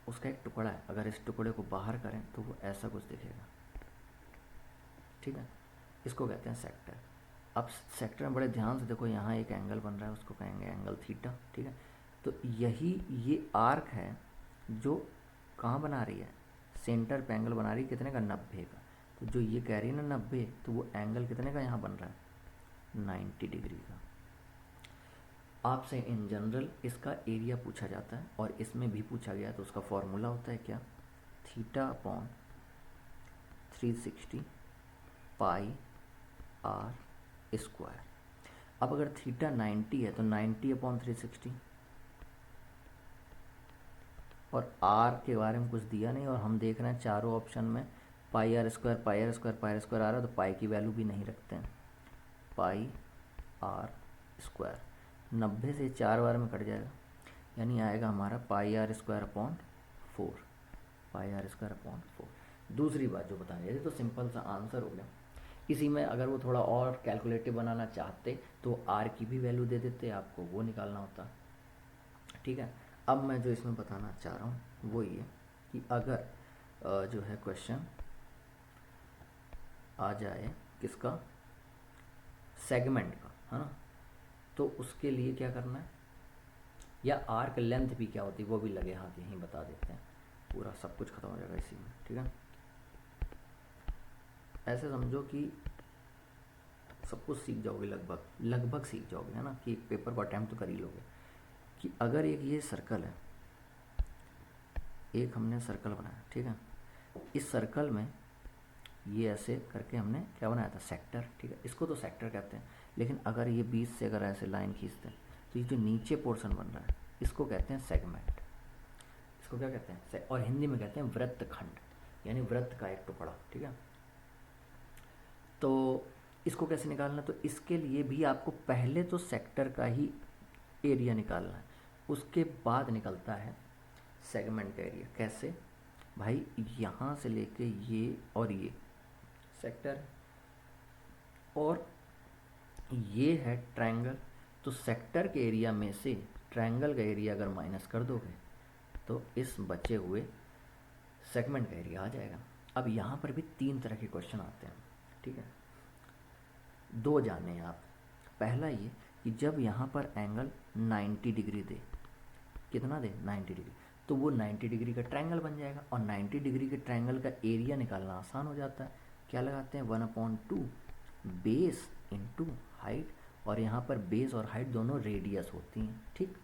Speaker 1: उसका एक टुकड़ा है, अगर इस टुकड़े को बाहर करें तो वो ऐसा कुछ दिखेगा, ठीक है, इसको कहते हैं सेक्टर। अब सेक्टर में बड़े ध्यान से देखो, यहाँ एक एंगल बन रहा है, उसको कहेंगे एंगल थीटा, ठीक है। तो यही ये आर्क है जो कहाँ बना रही है, सेंटर पे एंगल बना रही है, कितने का, 90 का। तो जो ये कह रही है ना 90, तो वो एंगल कितने का यहाँ बन रहा है, 90 डिग्री का। आपसे इन जनरल इसका एरिया पूछा जाता है, और इसमें भी पूछा गया, तो उसका फॉर्मूला होता है क्या, theta upon 360 pi are square. अब अगर थीटा 90 है तो 90 अपॉन 360, और आर के बारे में कुछ दिया नहीं, और हम देख रहे हैं चारों ऑप्शन में pi are square pi are square pi are square आ रहा है, तो पाई की वैल्यू भी नहीं रखते हैं, पाई आर स्क्वायर 90 से 4 बार में कट जाएगा, यानी आएगा हमारा pi are square upon 4, pi are square upon 4। दूसरी बात जो बताएं, ये तो सिंपल सा आंसर हो गया। इसी में अगर वो थोड़ा और कैलकुलेटिव बनाना चाहते तो आर की भी वैल्यू दे देते, आपको वो निकालना होता, ठीक है। अब मैं जो इसमें बताना चाह रहा हूँ वो ये कि अगर जो है क्वेश्चन आ जाए किसका, सेगमेंट का, है ना, तो उसके लिए क्या करना है, या आर्क लेंथ भी क्या होती है वो भी लगे हाथ यहीं बता देते हैं, पूरा सब कुछ खत्म हो जाएगा इसी में, ठीक है। ऐसे समझो कि सब कुछ सीख जाओगे, लगभग सीख जाओगे, है ना, कि एक पेपर को अटैम्प्ट तो कर ही लोगे। कि अगर एक ये सर्कल है, एक हमने सर्कल बनाया, ठीक है, इस सर्कल में ये ऐसे करके हमने क्या बनाया था, सेक्टर, ठीक है, इसको तो सेक्टर कहते हैं। लेकिन अगर ये बीच से अगर ऐसे लाइन खींचते हैं तो ये जो नीचे पोर्शन बन रहा है इसको कहते हैं सेगमेंट, इसको क्या कहते हैं, और हिंदी में कहते हैं वृत्त खंड, यानी वृत्त का एक टुकड़ा, ठीक है। तो इसको कैसे निकालना, तो इसके लिए भी आपको पहले तो सेक्टर का ही एरिया निकालना है, उसके बाद निकलता है सेगमेंट का एरिया। कैसे भाई, यहाँ से लेके ये और ये सेक्टर, और ये है ट्रायंगल, तो सेक्टर के एरिया में से ट्रायंगल का एरिया अगर माइनस कर दोगे तो इस बचे हुए सेगमेंट का एरिया आ जाएगा। अब यहाँ पर भी 3 तरह के क्वेश्चन आते हैं, ठीक है, 2 जाने हैं आप। पहला ये कि जब यहाँ पर एंगल 90 डिग्री दे, कितना दे, 90 डिग्री, तो वो 90 डिग्री का ट्रायंगल बन जाएगा, और 90 डिग्री के ट्रायंगल का एरिया निकालना आसान हो जाता है। क्या लगाते हैं, 1/2 बेस इंटू हाइट, और यहाँ पर बेस और हाइट दोनों रेडियस होती हैं, ठीक,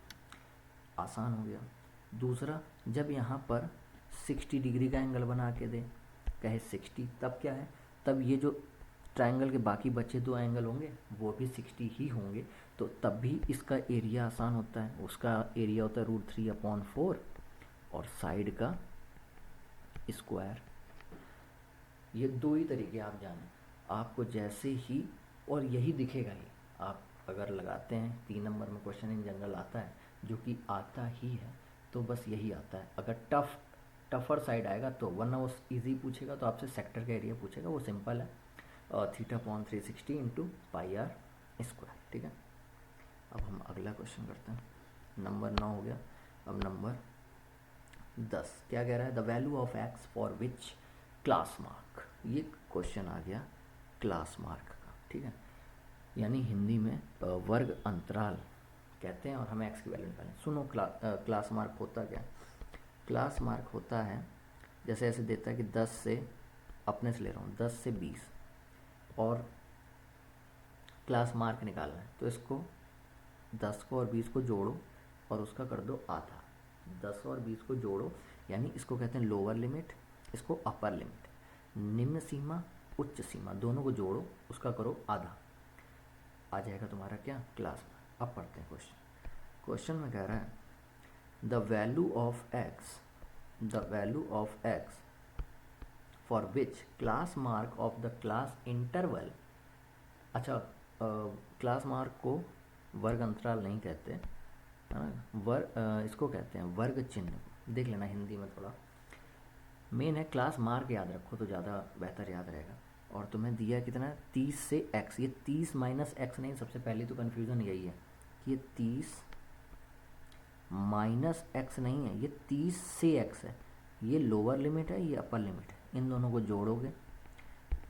Speaker 1: आसान हो गया। दूसरा, जब यहाँ पर 60 डिग्री का एंगल बना के दे, कहे 60, तब क्या है, तब ये जो ट्रायंगल के बाकी बचे 2 एंगल होंगे वो भी 60 ही होंगे, तो तब भी इसका एरिया आसान होता है। उसका एरिया होता है √3/4 और साइड का स्क्वायर। ये 2 ही तरीके आप जानें, आपको जैसे ही, और यही दिखेगा ही। आप अगर लगाते हैं 3 नंबर में क्वेश्चन इन जनरल आता है, जो कि आता ही है, तो बस यही आता है। अगर टफर साइड आएगा तो वरना वो इजी पूछेगा, तो आपसे सेक्टर का एरिया पूछेगा, वो सिंपल है, θ/360 इंटू πr²। ठीक है, अब हम अगला क्वेश्चन करते हैं। नंबर 9 हो गया। अब नंबर 10 क्या कह रहा है, the value of x for which class mark. ये क्वेश्चन आ गया क्लास मार्क का। ठीक है, यानी हिंदी में वर्ग अंतराल कहते हैं, और हमें एक्स की वैल्यू निकालें। सुनो, क्लास मार्क होता क्या है? क्लास मार्क होता है, जैसे ऐसे देता है कि 10 से, अपने से ले रहा हूँ, 10 से 20 और क्लास मार्क निकालना है, तो इसको 10 को और 20 को जोड़ो और उसका कर दो आधा। 10 और 20 को जोड़ो, यानी इसको कहते हैं लोअर लिमिट, इसको अपर लिमिट। निम्न सीमा उच्च सीमा दोनों को जोड़ो, उसका करो आधा, आ जाएगा तुम्हारा क्या, क्लास मार्क। अब पढ़ते हैं क्वेश्चन। क्वेश्चन में कह रहा है the value of x for which class mark of the class interval. अच्छा, क्लास मार्क को वर्ग अंतराल नहीं कहते, है ना, इसको कहते हैं वर्ग चिन्ह। देख लेना हिंदी में थोड़ा, मेन है क्लास मार्क याद रखो तो ज़्यादा बेहतर याद रहेगा। और तुम्हें दिया कितना, 30 से x। ये 30 माइनस एक्स नहीं, सबसे पहले तो कन्फ्यूज़न यही है कि ये 30 माइनस एक्स नहीं है, ये 30 से x है। ये लोअर लिमिट है, ये अपर लिमिट है। इन दोनों को जोड़ोगे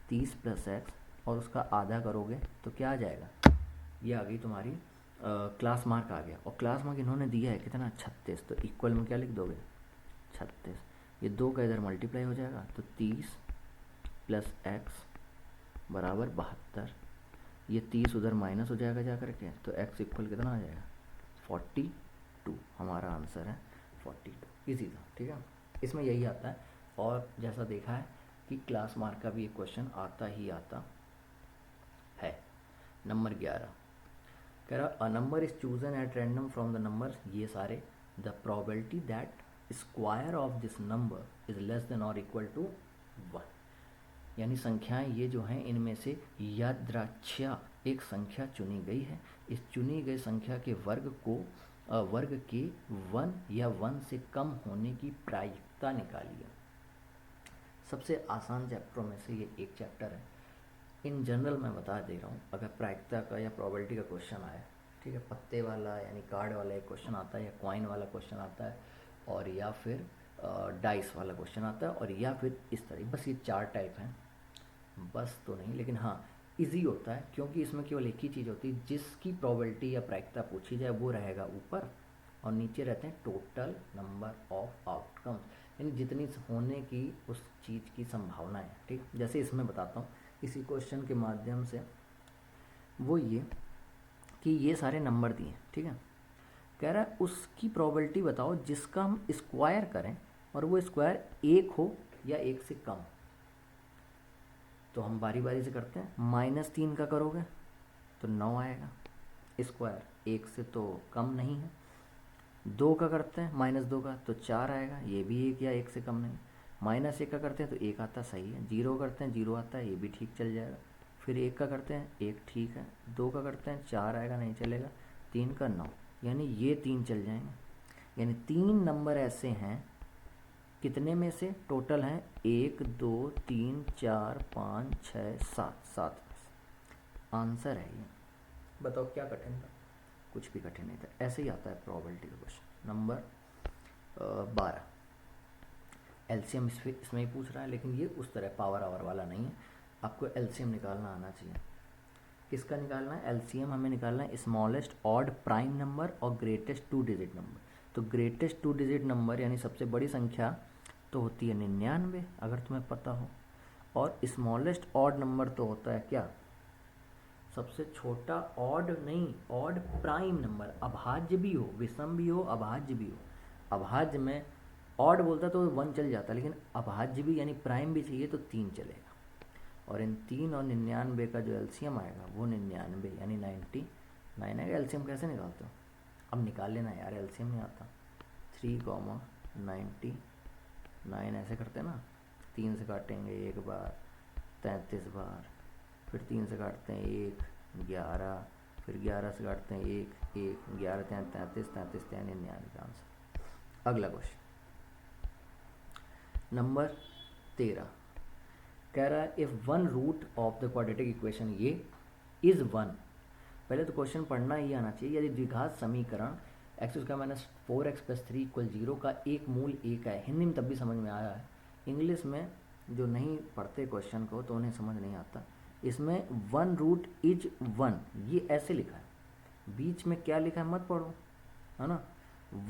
Speaker 1: 30 + x और उसका आधा करोगे तो क्या आ जाएगा, ये आ गई तुम्हारी क्लास मार्क आ गया। और क्लास मार्क इन्होंने दिया है कितना, 36। तो इक्वल में क्या लिख दोगे, 36। ये 2 का इधर मल्टीप्लाई हो जाएगा, तो 30 + x बराबर 72। ये 30 उधर माइनस हो जाएगा जा करके, तो x इक्वल कितना आ जाएगा, 42। हमारा आंसर है 42। इजी था, ठीक है, इसमें यही आता है। और जैसा देखा है कि क्लास मार्क का भी एक क्वेश्चन आता ही आता है। नंबर 11 कह रहा, a number is chosen at random from the number, ये सारे, the probability that square of this number is less than और इक्वल टू 1। यानी संख्याएं ये जो हैं, इनमें से यादृच्छया एक संख्या चुनी गई है। इस चुनी गई संख्या के वर्ग के 1 या 1 से कम होने की प्रायिकता निकालिए। सबसे आसान चैप्टरों में से ये एक चैप्टर है। इन जनरल मैं बता दे रहा हूँ, अगर प्रायिकता का या प्रोबेबिलिटी का क्वेश्चन आए, ठीक है, पत्ते वाला यानी कार्ड वाला एक क्वेश्चन आता है, या कॉइन वाला क्वेश्चन आता है, और या फिर डाइस वाला क्वेश्चन आता है, और या फिर इस तरह, बस ये 4 टाइप हैं। बस तो नहीं, लेकिन हाँ इजी होता है, क्योंकि इसमें केवल एक ही चीज़ होती है, जिसकी प्रोबेबिलिटी या प्रायिकता पूछी जाए वो रहेगा ऊपर, और नीचे रहते हैं टोटल नंबर ऑफ आउटकम्स, यानी जितनी होने की उस चीज़ की संभावना है। ठीक, जैसे इसमें बताता हूँ इसी क्वेश्चन के माध्यम से, वो ये कि ये सारे नंबर दिए, ठीक है, कह रहा है उसकी प्रोबेबिलिटी बताओ जिसका हम स्क्वायर करें और वो स्क्वायर 1 हो या 1 से कम। तो हम बारी बारी से करते हैं। -3 का करोगे तो 9 आएगा, स्क्वायर 1 से तो कम नहीं है। 2 का करते हैं, -2 का, तो 4 आएगा, ये भी 1 या 1 से कम नहीं। -1 का करते हैं तो 1 आता, सही है। 0 करते हैं, 0 आता है, ये भी ठीक चल जाएगा। फिर 1 का करते हैं, 1 ठीक है। 2 का करते हैं, 4 आएगा, नहीं चलेगा। 3 का 9, यानी ये 3 चल जाएंगे। यानी 3 नंबर ऐसे हैं, कितने में से, टोटल हैं 1 2 3 4 5 6 7, 7 में से आंसर है ये। बताओ क्या कठिन था, कुछ भी कठिन नहीं था, ऐसे ही आता है प्रोबेबिलिटी का क्वेश्चन। नंबर 12 एलसीएम इसमें ही पूछ रहा है, लेकिन ये उस तरह पावर आवर वाला नहीं है, आपको एलसीएम निकालना आना चाहिए। किसका निकालना है एलसीएम, हमें निकालना है स्मॉलेस्ट ऑड प्राइम नंबर और ग्रेटेस्ट 2 डिजिट नंबर। तो ग्रेटेस्ट 2 डिजिट नंबर यानी सबसे बड़ी संख्या तो होती है 99, अगर तुम्हें पता हो, और स्मॉलेस्ट ऑड नंबर तो होता है क्या, सबसे छोटा, ऑड नहीं, ऑड प्राइम नंबर, अभाज्य भी हो, विषम भी हो, अभाज्य भी हो। अभाज्य में ऑड बोलता तो 1 चल जाता, लेकिन अभाज्य भी यानी प्राइम भी चाहिए तो 3 चलेगा। और इन 3 और 99 का जो एलसीएम आएगा वो 99 यानी 99 आएगा। एलसीएम कैसे निकालते हो? अब निकाल लेना यार, एलसीएम नहीं आता। 3,99 ऐसे करते हैं ना, 3 से काटेंगे 1 बार, 33 बार, फिर 3 से काटते हैं 1, 11, फिर 11 से काटते हैं 1, 11, 33, 33, 99 का आंसर। अगला क्वेश्चन नंबर 13 कह रहा है if one root of the quadratic equation ये इज़ 1। पहले तो क्वेश्चन पढ़ना ही आना चाहिए। यदि द्विघात समीकरण x² - 4x + 3 = 0 का एक मूल 1 है। हिंदी में तब भी समझ में आया है, इंग्लिश में जो नहीं पढ़ते क्वेश्चन को तो उन्हें समझ नहीं आता। इसमें 1 रूट इज 1 ये ऐसे लिखा है, बीच में क्या लिखा है मत पढ़ो, है ना।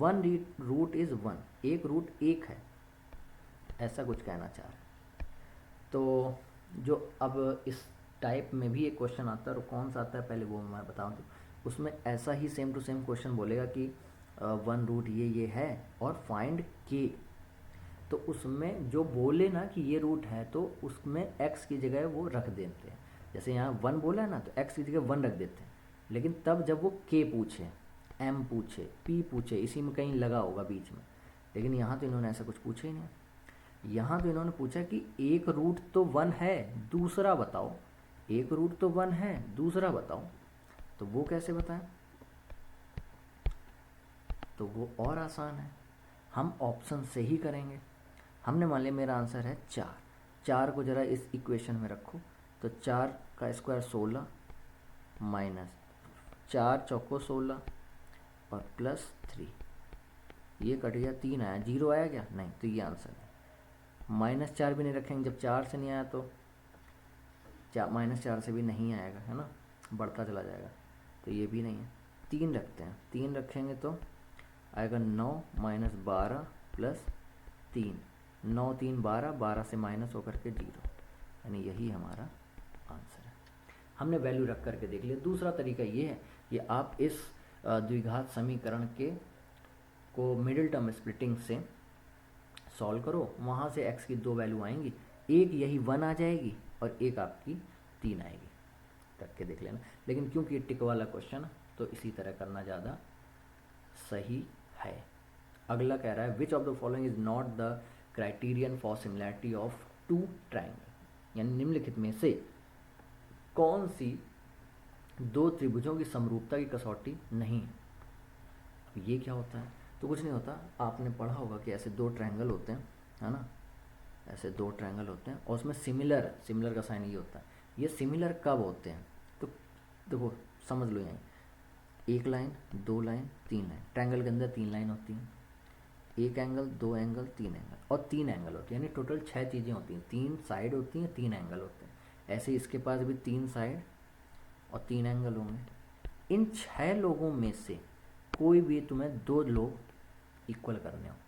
Speaker 1: 1 रूट इज 1, एक रूट 1 है, ऐसा कुछ कहना चाह रहे हैं। तो जो अब इस टाइप में भी एक क्वेश्चन आता है, और कौन सा आता है पहले वो मैं बताऊँ। तो उसमें ऐसा ही सेम टू सेम क्वेश्चन बोलेगा कि 1 रूट ये है और फाइंड के। तो उसमें जो बोले ना कि ये रूट है तो उसमें x की जगह वो रख देते हैं। जैसे यहाँ 1 बोला है ना तो x की जगह 1 रख देते हैं। लेकिन तब जब वो k पूछे, m पूछे, p पूछे, इसी में कहीं लगा होगा बीच में। लेकिन यहाँ तो इन्होंने ऐसा कुछ पूछा ही नहीं। यहाँ तो इन्होंने पूछा कि एक रूट तो 1 है, दूसरा बताओ। एक रूट तो 1 है, दूसरा बताओ। तो वो कैसे बताएं? तो वो और आसान है, हम ऑप्शन से ही करेंगे। हमने मान लिया मेरा आंसर है 4। 4 को ज़रा इस इक्वेशन में रखो, तो 4 का स्क्वायर 16 माइनस 4 चौको 16 और प्लस 3, ये कट गया, 3 आया, 0 आया क्या? नहीं, तो ये आंसर है। -4 भी नहीं रखेंगे, जब 4 से नहीं आया तो -4 से भी नहीं आएगा, है ना, बढ़ता चला जाएगा। तो ये भी नहीं है। 3 रखते हैं, 3 रखेंगे तो आएगा 9 - 12 + 3, 9 3 12, 12 से माइनस होकर के 0, यानी यही हमारा आंसर है। हमने वैल्यू रख करके देख लिया। दूसरा तरीका ये है कि आप इस द्विघात समीकरण के को मिडिल टर्म स्प्लिटिंग से सॉल्व करो। वहाँ से x की 2 वैल्यू आएंगी, एक यही 1 आ जाएगी और एक आपकी 3 आएगी। करके देख लेना। लेकिन क्योंकि ये टिक वाला क्वेश्चन तो इसी तरह करना ज़्यादा सही है। अगला कह रहा है which of the following is not the criterion for similarity of 2 triangle, यानी निम्नलिखित में से कौन सी 2 त्रिभुजों की समरूपता की कसौटी नहीं है। अब ये क्या होता है? तो कुछ नहीं होता, आपने पढ़ा होगा कि ऐसे 2 ट्रायंगल होते हैं, है ना, ऐसे 2 ट्रायंगल होते हैं और उसमें सिमिलर का साइन ये होता है। ये सिमिलर कब होते हैं? तो देखो समझ लो, यहाँ 1 लाइन 2 लाइन 3 लाइन, ट्रायंगल के अंदर 3 लाइन होती हैं, 1 एंगल 2 एंगल 3 एंगल और 3 एंगल होते हैं, यानी टोटल 6 चीज़ें होती हैं। 3 साइड होती हैं, 3 एंगल होते हैं। ऐसे इसके पास भी 3 साइड और 3 एंगल होंगे। इन 6 लोगों में से कोई भी तुम्हें 2 लोग इक्वल करने होते हैं।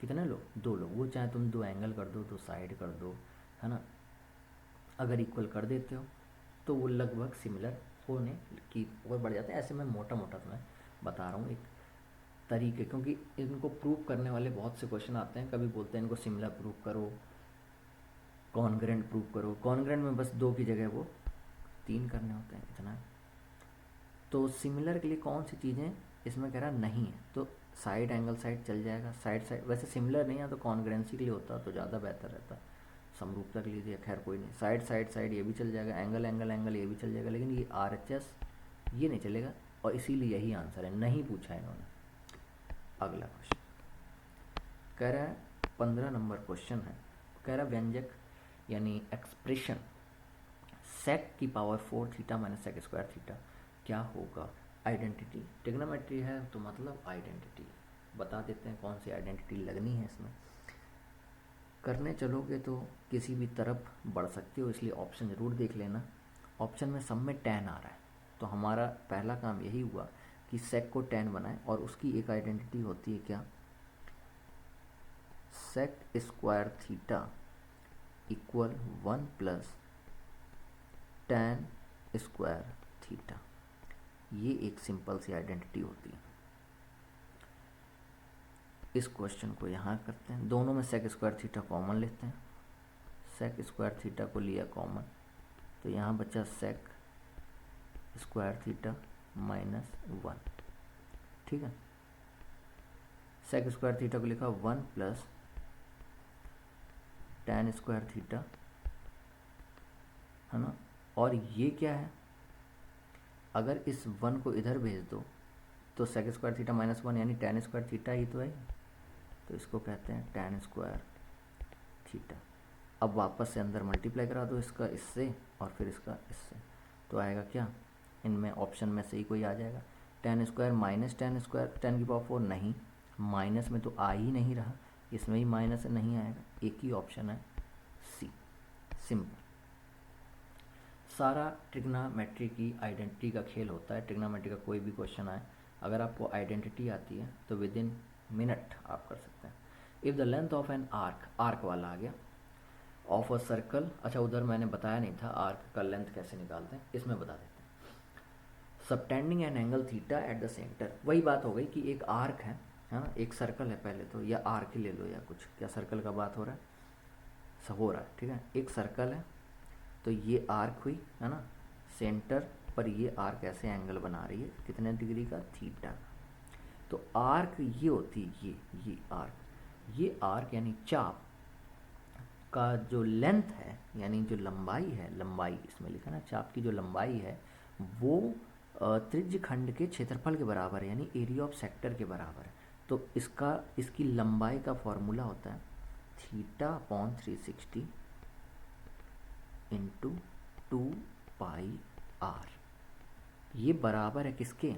Speaker 1: कितने लोग? 2 लोग। वो चाहे तुम 2 एंगल कर दो, 2 साइड कर दो, है ना, अगर इक्वल कर देते हो तो वो लगभग सिमिलर होने की ओर बढ़ जाते हैं। ऐसे मैं मोटा मोटा तुम्हें बता रहा हूँ एक तरीके, क्योंकि इनको प्रूव करने वाले बहुत से क्वेश्चन आते हैं। कभी बोलते हैं इनको सिमिलर प्रूव करो, कॉन्ग्रेंट प्रूव करो। कॉन्ग्रेंट में बस 2 की जगह वो 3 करने होते हैं, इतना। तो सिमिलर के लिए कौन सी चीज़ें इसमें कह रहा नहीं है, तो साइड एंगल साइड चल जाएगा। साइड वैसे सिमिलर नहीं है तो कॉन्ग्रेंसी के लिए होता तो ज़्यादा बेहतर रहता। समरूपता के लिए खैर कोई नहीं। साइड ये भी चल जाएगा, एंगल ये भी चल जाएगा, लेकिन ये RHS ये नहीं चलेगा और इसीलिए यही आंसर है, नहीं पूछा है इन्होंने। अगला क्वेश्चन कह रहा है 15 नंबर क्वेश्चन है। कह रहा है व्यंजक यानी एक्सप्रेशन sec की power 4 theta minus sec square theta क्या होगा। आइडेंटिटी, ट्रिग्नोमेट्री है तो मतलब आइडेंटिटी बता देते हैं कौन सी आइडेंटिटी लगनी है। इसमें करने चलोगे तो किसी भी तरफ बढ़ सकते हो, इसलिए ऑप्शन ज़रूर देख लेना। ऑप्शन में सब में tan आ रहा है, तो हमारा पहला काम यही हुआ कि sec को tan बनाएं और उसकी एक आइडेंटिटी होती है क्या, sec square theta equal 1 + tan square theta. ये एक सिंपल सी आइडेंटिटी होती है। इस क्वेश्चन को यहाँ करते हैं, दोनों में sec स्क्वायर थीटा कॉमन लेते हैं, सेक स्क्वायर थीटा को लिया कॉमन, तो यहाँ बचा सेक स्क्वायर थीटा माइनस 1, ठीक है। सेक स्क्वायर थीटा को लिखा 1 प्लस tan स्क्वायर थीटा, है ना। और ये क्या है, अगर इस 1 को इधर भेज दो तो सेक स्क्वायर थीटा माइनस 1 यानी tan स्क्वायर थीटा ही तो है, तो इसको कहते हैं tan स्क्वायर थीटा। अब वापस से अंदर मल्टीप्लाई करा दो इसका इससे और फिर इसका इससे, तो आएगा क्या, इनमें ऑप्शन में से ही कोई आ जाएगा। tan square minus tan square 10 की पावर 4 नहीं, माइनस में तो आ ही नहीं रहा, इसमें ही माइनस नहीं आएगा, एक ही ऑप्शन है सी, सिंपल। सारा ट्रिग्नोमेट्री की आइडेंटिटी का खेल होता है। ट्रिग्नोमेट्री का कोई भी क्वेश्चन आए, अगर आपको आइडेंटिटी आती है तो विद इन मिनट आप कर सकते हैं। If the length of an arc, arc वाला आ गया, ऑफ अ सर्कल, अच्छा उधर मैंने बताया नहीं था आर्क का लेंथ कैसे निकालते हैं, इसमें बता देते हैं। Subtending an angle theta at the centre, वही बात हो गई कि एक आर्क है ना, एक सर्कल है पहले तो, या आर्क ही ले लो या कुछ, क्या सर्कल का बात हो रहा है, हो रहा है, ठीक है। एक सर्कल है तो ये आर्क हुई, है ना, सेंटर पर ये आर्क ऐसे एंगल बना रही है, कितने डिग्री का, थीटा का। तो आर्क ये होती है, ये आर्क यानी चाप का जो लेंथ है यानी जो लंबाई है, लंबाई इसमें लिखा ना, चाप की जो लंबाई है वो त्रिज्य खंड के क्षेत्रफल के बराबर है, यानी एरिया ऑफ सेक्टर के बराबर है। तो इसकी लंबाई का फॉर्मूला होता है theta upon 360 into 2 pi R. ये बराबर है किसके,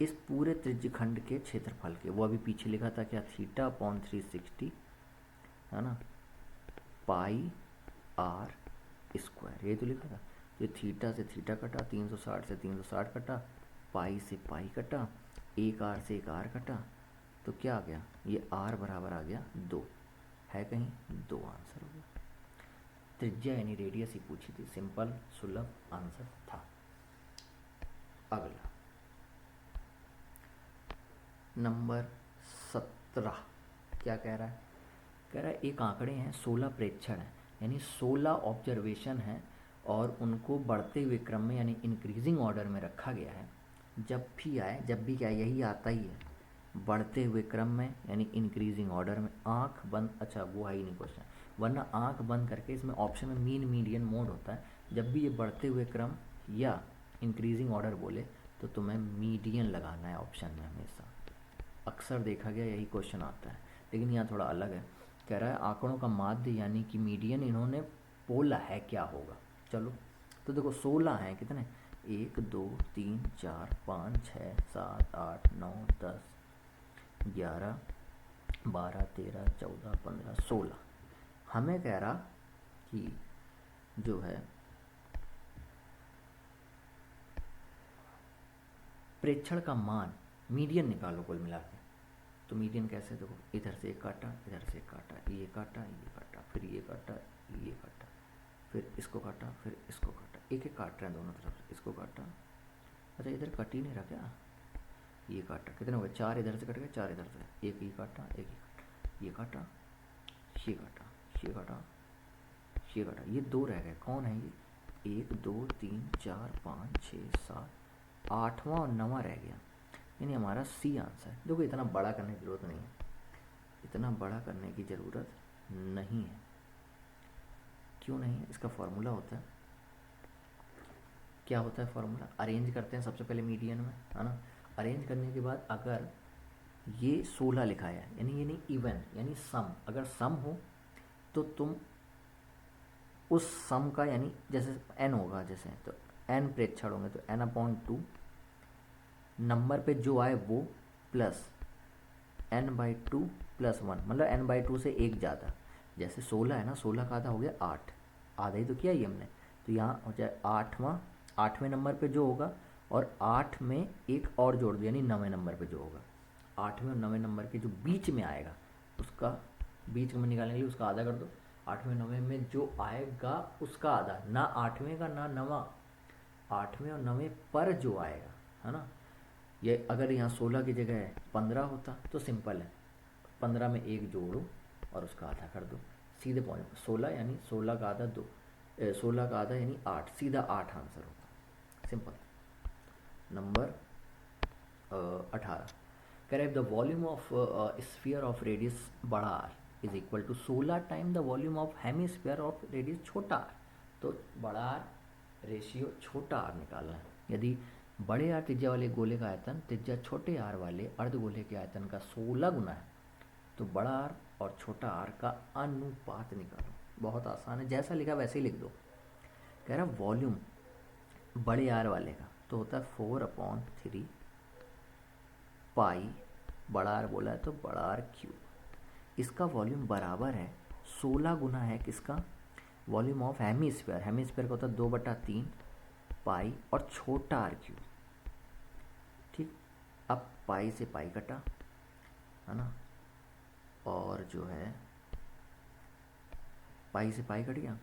Speaker 1: इस पूरे त्रिज्य खंड के क्षेत्रफल के। वो अभी पीछे लिखा था क्या, थीटा अपॉन 360, है ना, पाई आर स्क्वायर, ये तो लिखा था। ये थीटा से थीटा कटा, 360 से 360 कटा, पाई से पाई कटा, एक आर से एक आर कटा, तो क्या आ गया, ये आर बराबर आ गया 2, है कहीं 2, आंसर हो गया। त्रिज्या यानी रेडियस ही पूछी थी, सिंपल सुलभ आंसर था। अगला नंबर 17 क्या कह रहा है, कह रहा है एक आंकड़े हैं, 16 प्रेक्षण हैं, यानी 16 ऑब्जर्वेशन हैं और उनको बढ़ते हुए क्रम में यानी इंक्रीजिंग ऑर्डर में रखा गया है। जब भी आए, जब भी क्या, यही आता ही है, बढ़ते हुए क्रम में यानी इंक्रीजिंग ऑर्डर में, आंख बंद, अच्छा वो है ही नहीं क्वेश्चन, वरना आंख बंद करके इसमें ऑप्शन में मीन मीडियन मोड होता है। जब भी ये बढ़ते हुए क्रम या इंक्रीजिंग ऑर्डर बोले तो तुम्हें मीडियन लगाना है ऑप्शन में हमेशा, अक्सर देखा गया यही क्वेश्चन आता है, लेकिन यहाँ थोड़ा अलग है। कह रहा है आंकड़ों का माध्य यानी कि मीडियन इन्होंने बोला है क्या होगा। चलो तो देखो 16 हैं, कितने, 1 2 3 4 5 6 7 8 9 10 11 12 13 14 15 16। हमें कह रहा कि जो है प्रेक्षण का मान, मीडियन निकालो कुल मिला के। तो मीडियन कैसे, देखो इधर से एक काटा, इधर से एक काटा, ये काटा, ये काटा, फिर ये काटा, ये काटा, फिर इसको काटा, फिर इसको काटा, एक एक काट रहे हैं दोनों तरफ से, इसको काटा, अच्छा इधर कट ही नहीं रहा क्या, ये काटा, कितने हो गए, 4 इधर से कट गए, 4 इधर से, एक ही काटा, एक ही काटा, ये काटा, ये काटा, ये काटा, ये काटा, ये 2 रह गए, कौन है ये, 1 2 3 4 5 6 7 8वां और 9वां रह गया, यानी हमारा सी आंसर है। देखो इतना बड़ा करने की ज़रूरत नहीं है, इतना बड़ा करने की ज़रूरत नहीं है। क्यों नहीं है, इसका फॉर्मूला होता है, क्या होता है फॉर्मूला, अरेंज करते हैं सबसे पहले मीडियन में, है ना, अरेंज करने के बाद अगर ये 16 लिखा है यानी ये नहीं इवन यानी सम, अगर सम हो तो तुम उस सम का यानी जैसे n होगा, जैसे तो n प्रेक्षण होंगे तो n/2 नंबर पे जो आए वो प्लस n/2 + 1, मतलब n/2 से एक ज़्यादा, जैसे 16 है ना, 16 का आधा हो गया 8, आधा ही तो किया ही हमने, तो यहाँ हो जाए 8वें नंबर पे जो होगा और 8 में एक और जोड़ दो यानी 9वें नंबर पे जो होगा, 8वें और 9वें नंबर के जो बीच में आएगा उसका बीच में निकालने के लिए उसका आधा कर दो, 8वें 9वें में जो आएगा उसका आधा, ना 8वें का ना 9वां, 8वें और 9वें पर जो आएगा, है ना। ये अगर यहाँ 16 की जगह 15 होता तो सिंपल है, 15 में एक जोड़ो और उसका आधा कर दो, सीधे पॉइंट 16 यानी 16 का आधा 2, 16 का आधा यानी 8, सीधा 8 आंसर होगा। सिंपल। नंबर 18 कह रहे the volume of sphere of radius बड़ा R is equal to 16 time the volume of hemisphere of radius छोटा आर। तो बड़ा आर रेशियो छोटा आर निकालना है। यदि बड़े आर त्रिज्या वाले गोले का आयतन त्रिज्या छोटे आर वाले अर्धगोले के आयतन का 16 गुना है, तो बड़ा आर और छोटा आर का अनुपात निकालो। बहुत आसान है, जैसा लिखा वैसे ही लिख दो। कह रहा वॉल्यूम बड़े आर वाले का तो होता है 4/3 पाई, बड़ा आर बोला है तो बड़ा आर क्यूब। इसका वॉल्यूम बराबर है 16 गुना है किसका, वॉल्यूम ऑफ हेमिस्फीयर। हेमिस्फीयर का होता है 2/3 पाई और छोटा आर क्यूब। ठीक, अब पाई से पाई कटा है ना, और जो है पाई से पाई कट गया,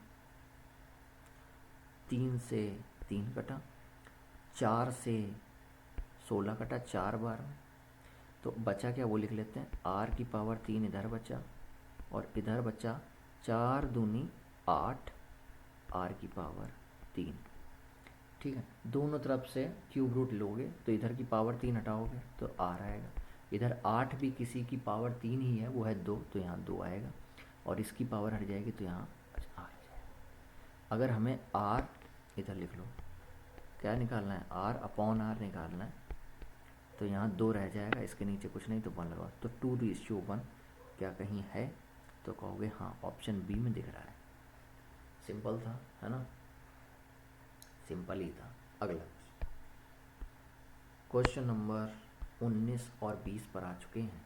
Speaker 1: 3 से 3 कटा, 4 से 16 कटा 4 बार में, तो बचा क्या वो लिख लेते हैं, आर की पावर 3 इधर बचा और इधर बचा 4 दूनी 8 आर की पावर 3। ठीक है, दोनों तरफ से क्यूब रूट लोगे तो इधर की पावर 3 हटाओगे तो आर आएगा। इधर 8 भी किसी की पावर 3 ही है, वो है 2, तो यहाँ 2 आएगा और इसकी पावर हट जाएगी तो यहाँ आर आ जाएगा। अगर हमें आर इधर लिख लो, क्या निकालना है, आर अपॉन आर निकालना है, तो यहाँ 2 रह जाएगा, इसके नीचे कुछ नहीं तो 1 लगा, तो 2:1 क्या कहीं है, तो कहोगे हाँ ऑप्शन बी में दिख रहा है। सिंपल था, है ना, सिंपल ही था। अगला क्वेश्चन नंबर 19 और 20 पर आ चुके हैं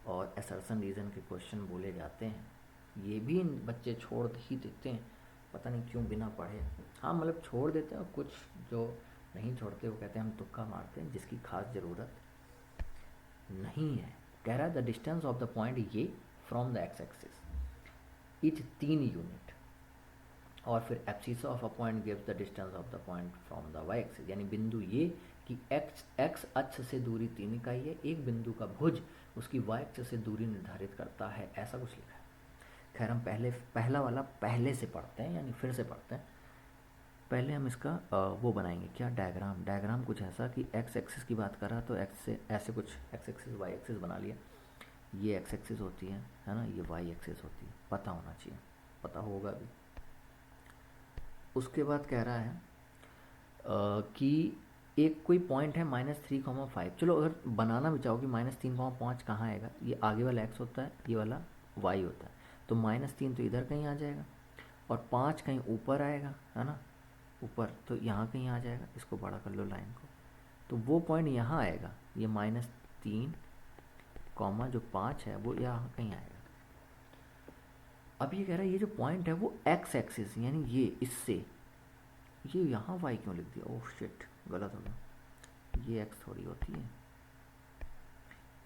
Speaker 1: और असर्शन रीजन के क्वेश्चन बोले जाते हैं। ये भी बच्चे छोड़ ही देते हैं, पता नहीं क्यों बिना पढ़े। हाँ मतलब छोड़ देते हैं, और कुछ जो नहीं छोड़ते वो कहते हैं हम तुक्का मारते हैं, जिसकी खास ज़रूरत नहीं है। कह रहा है the distance of the point ये from the X axis is 3 unit, और फिर abscissa of a point gives the distance of the point from the Y axis. यानी बिंदु ये कि एक्स अक्ष से दूरी 3 इकाई है, एक बिंदु का भुज उसकी वाई अक्ष से दूरी निर्धारित करता है, ऐसा कुछ लिखा है। खैर हम पहला वाला पहले से पढ़ते हैं, यानी फिर से पढ़ते हैं। पहले हम इसका वो बनाएंगे क्या, डायग्राम कुछ ऐसा कि एक्स एक्सिस की बात कर रहा तो एक्स से ऐसे कुछ एक्स एक्सिस वाई एक्सिस बना लिया, ये एक्स एक्सिस होती है ना, ये वाई एक्सिस होती है, पता होना चाहिए, पता होगा भी। उसके बाद कह रहा है कि एक कोई पॉइंट है -3,5। चलो अगर बनाना भी चाहो कि -3,5 कहाँ आएगा, ये आगे वाला x होता है, ये वाला y होता है, तो -3 तो इधर कहीं आ जाएगा और 5 कहीं ऊपर आएगा, है ना, ऊपर, तो यहाँ कहीं आ जाएगा। इसको बड़ा कर लो लाइन को, तो वो पॉइंट यहाँ आएगा, ये -3 कॉमा जो 5 है वो यहाँ कहीं आएगा। अब ये कह रहा है ये जो पॉइंट है वो एक्स एक्सिस यानी ये इससे, ये यहाँ y क्यों लिख दिया, ओह शिट गलत हो गया, ये x थोड़ी होती है,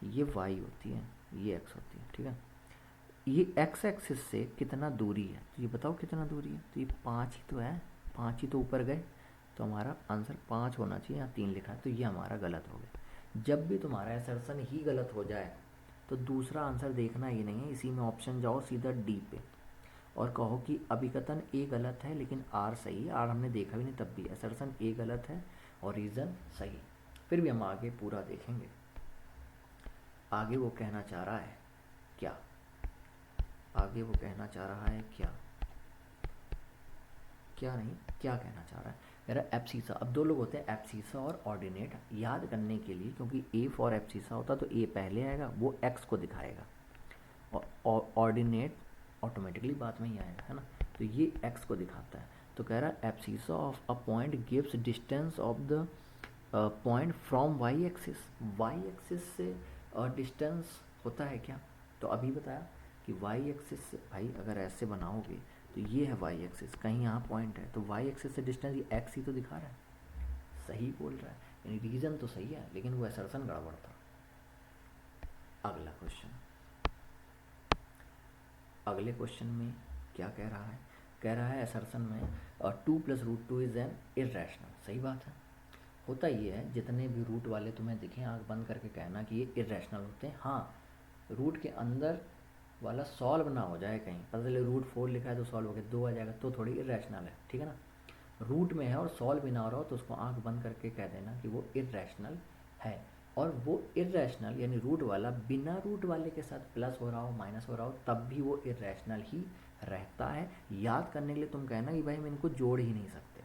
Speaker 1: ये y होती है, ये x होती है। ठीक है, ये x एक्सिस से कितना दूरी है, तो ये बताओ कितना दूरी है, तो ये 5 ही तो है, 5 ही तो ऊपर गए, तो हमारा आंसर 5 होना चाहिए, यहाँ 3 लिखा है, तो ये हमारा गलत हो गया। जब भी तुम्हारा असर्शन ही गलत हो जाए तो दूसरा आंसर देखना ही नहीं है, इसी में ऑप्शन जाओ सीधा डी पे और कहो कि अभिकथन ए गलत है लेकिन आर सही है। आर हमने देखा भी नहीं तब भी असर्शन ए गलत है और रीज़न सही। फिर भी हम आगे पूरा देखेंगे, आगे वो कहना चाह रहा है क्या, आगे वो कहना चाह रहा है क्या, क्या नहीं क्या कहना चाह रहा है, मेरा एब्सिसा। अब दो लोग होते हैं एब्सिसा और ऑर्डिनेट, याद करने के लिए, क्योंकि ए फॉर एब्सिसा होता तो ए पहले आएगा, वो एक्स को दिखाएगा, और ऑर्डिनेट ऑटोमेटिकली बाद में ही आएगा, है ना, तो ये एक्स को दिखाता है। तो कह रहा है abscissa of a point gives distance of the point from Y axis. Y axis से डिस्टेंस होता है क्या, तो अभी बताया कि वाई एक्सिस से, भाई अगर ऐसे बनाओगे तो ये है वाई एक्सिस, कहीं यहाँ पॉइंट है तो वाई एक्सिस से डिस्टेंस ये एक्स ही तो दिखा रहा है, सही बोल रहा है, यानी रीज़न तो सही है लेकिन वो असर्शन गड़बड़ था। अगला क्वेश्चन, अगले क्वेश्चन में क्या कह रहा है, कह रहा है असर्शन में 2 + √2 इज एन इर्रेशनल। सही बात है, होता ये है, जितने भी रूट वाले तुम्हें दिखें आँख बंद करके कहना कि ये इर्रेशनल होते हैं। हाँ, रूट के अंदर वाला सॉल्व ना हो जाए, कहीं पता चले √4 लिखा है तो सॉल्व हो गया 2 आ जाएगा, तो थोड़ी इरेशनल है, ठीक है ना। रूट में है और सॉल्व भी ना हो रहा हो तो उसको आंख बंद करके कह देना कि वो इरेशनल है। और वो इरेशनल यानी रूट वाला बिना रूट वाले के साथ प्लस हो रहा हो माइनस हो रहा हो तब भी वो इरेशनल ही रहता है। याद करने के लिए तुम कहना कि भाई हम इनको जोड़ ही नहीं सकते,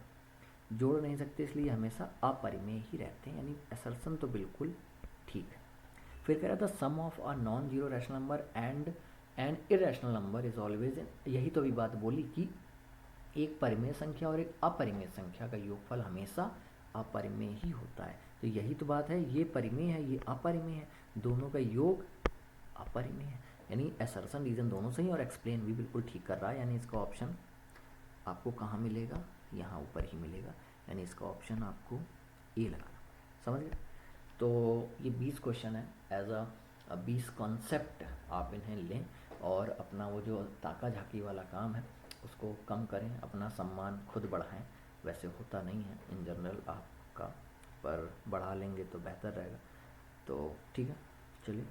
Speaker 1: जोड़ नहीं सकते इसलिए हमेशा अपरिमेय ही रहते हैं, यानी असर्शन तो बिल्कुल ठीक है। फिर कह रहा था sum of a non zero rational number and an irrational number is always, यही तो अभी बात बोली कि एक परिमेय संख्या और एक अपरिमेय संख्या का योगफल हमेशा अपरिमेय ही होता है। तो यही तो बात है, ये परिमेय है ये अपरिमेय है, दोनों का योग अपरिमेय है, यानी असर्शन रीजन दोनों सही और एक्सप्लेन भी बिल्कुल ठीक कर रहा है। यानी इसका ऑप्शन आपको कहाँ मिलेगा, यहाँ ऊपर ही मिलेगा, यानी इसका ऑप्शन आपको ए लगाना, समझ गए। तो ये 20 क्वेश्चन है, एज अ 20 कॉन्सेप्ट आप इन्हें लें और अपना वो जो ताका झाकी वाला काम है उसको कम करें, अपना सम्मान खुद बढ़ाएं। वैसे होता नहीं है इन जनरल आपका, पर बढ़ा लेंगे तो बेहतर रहेगा। तो ठीक है, चलिए।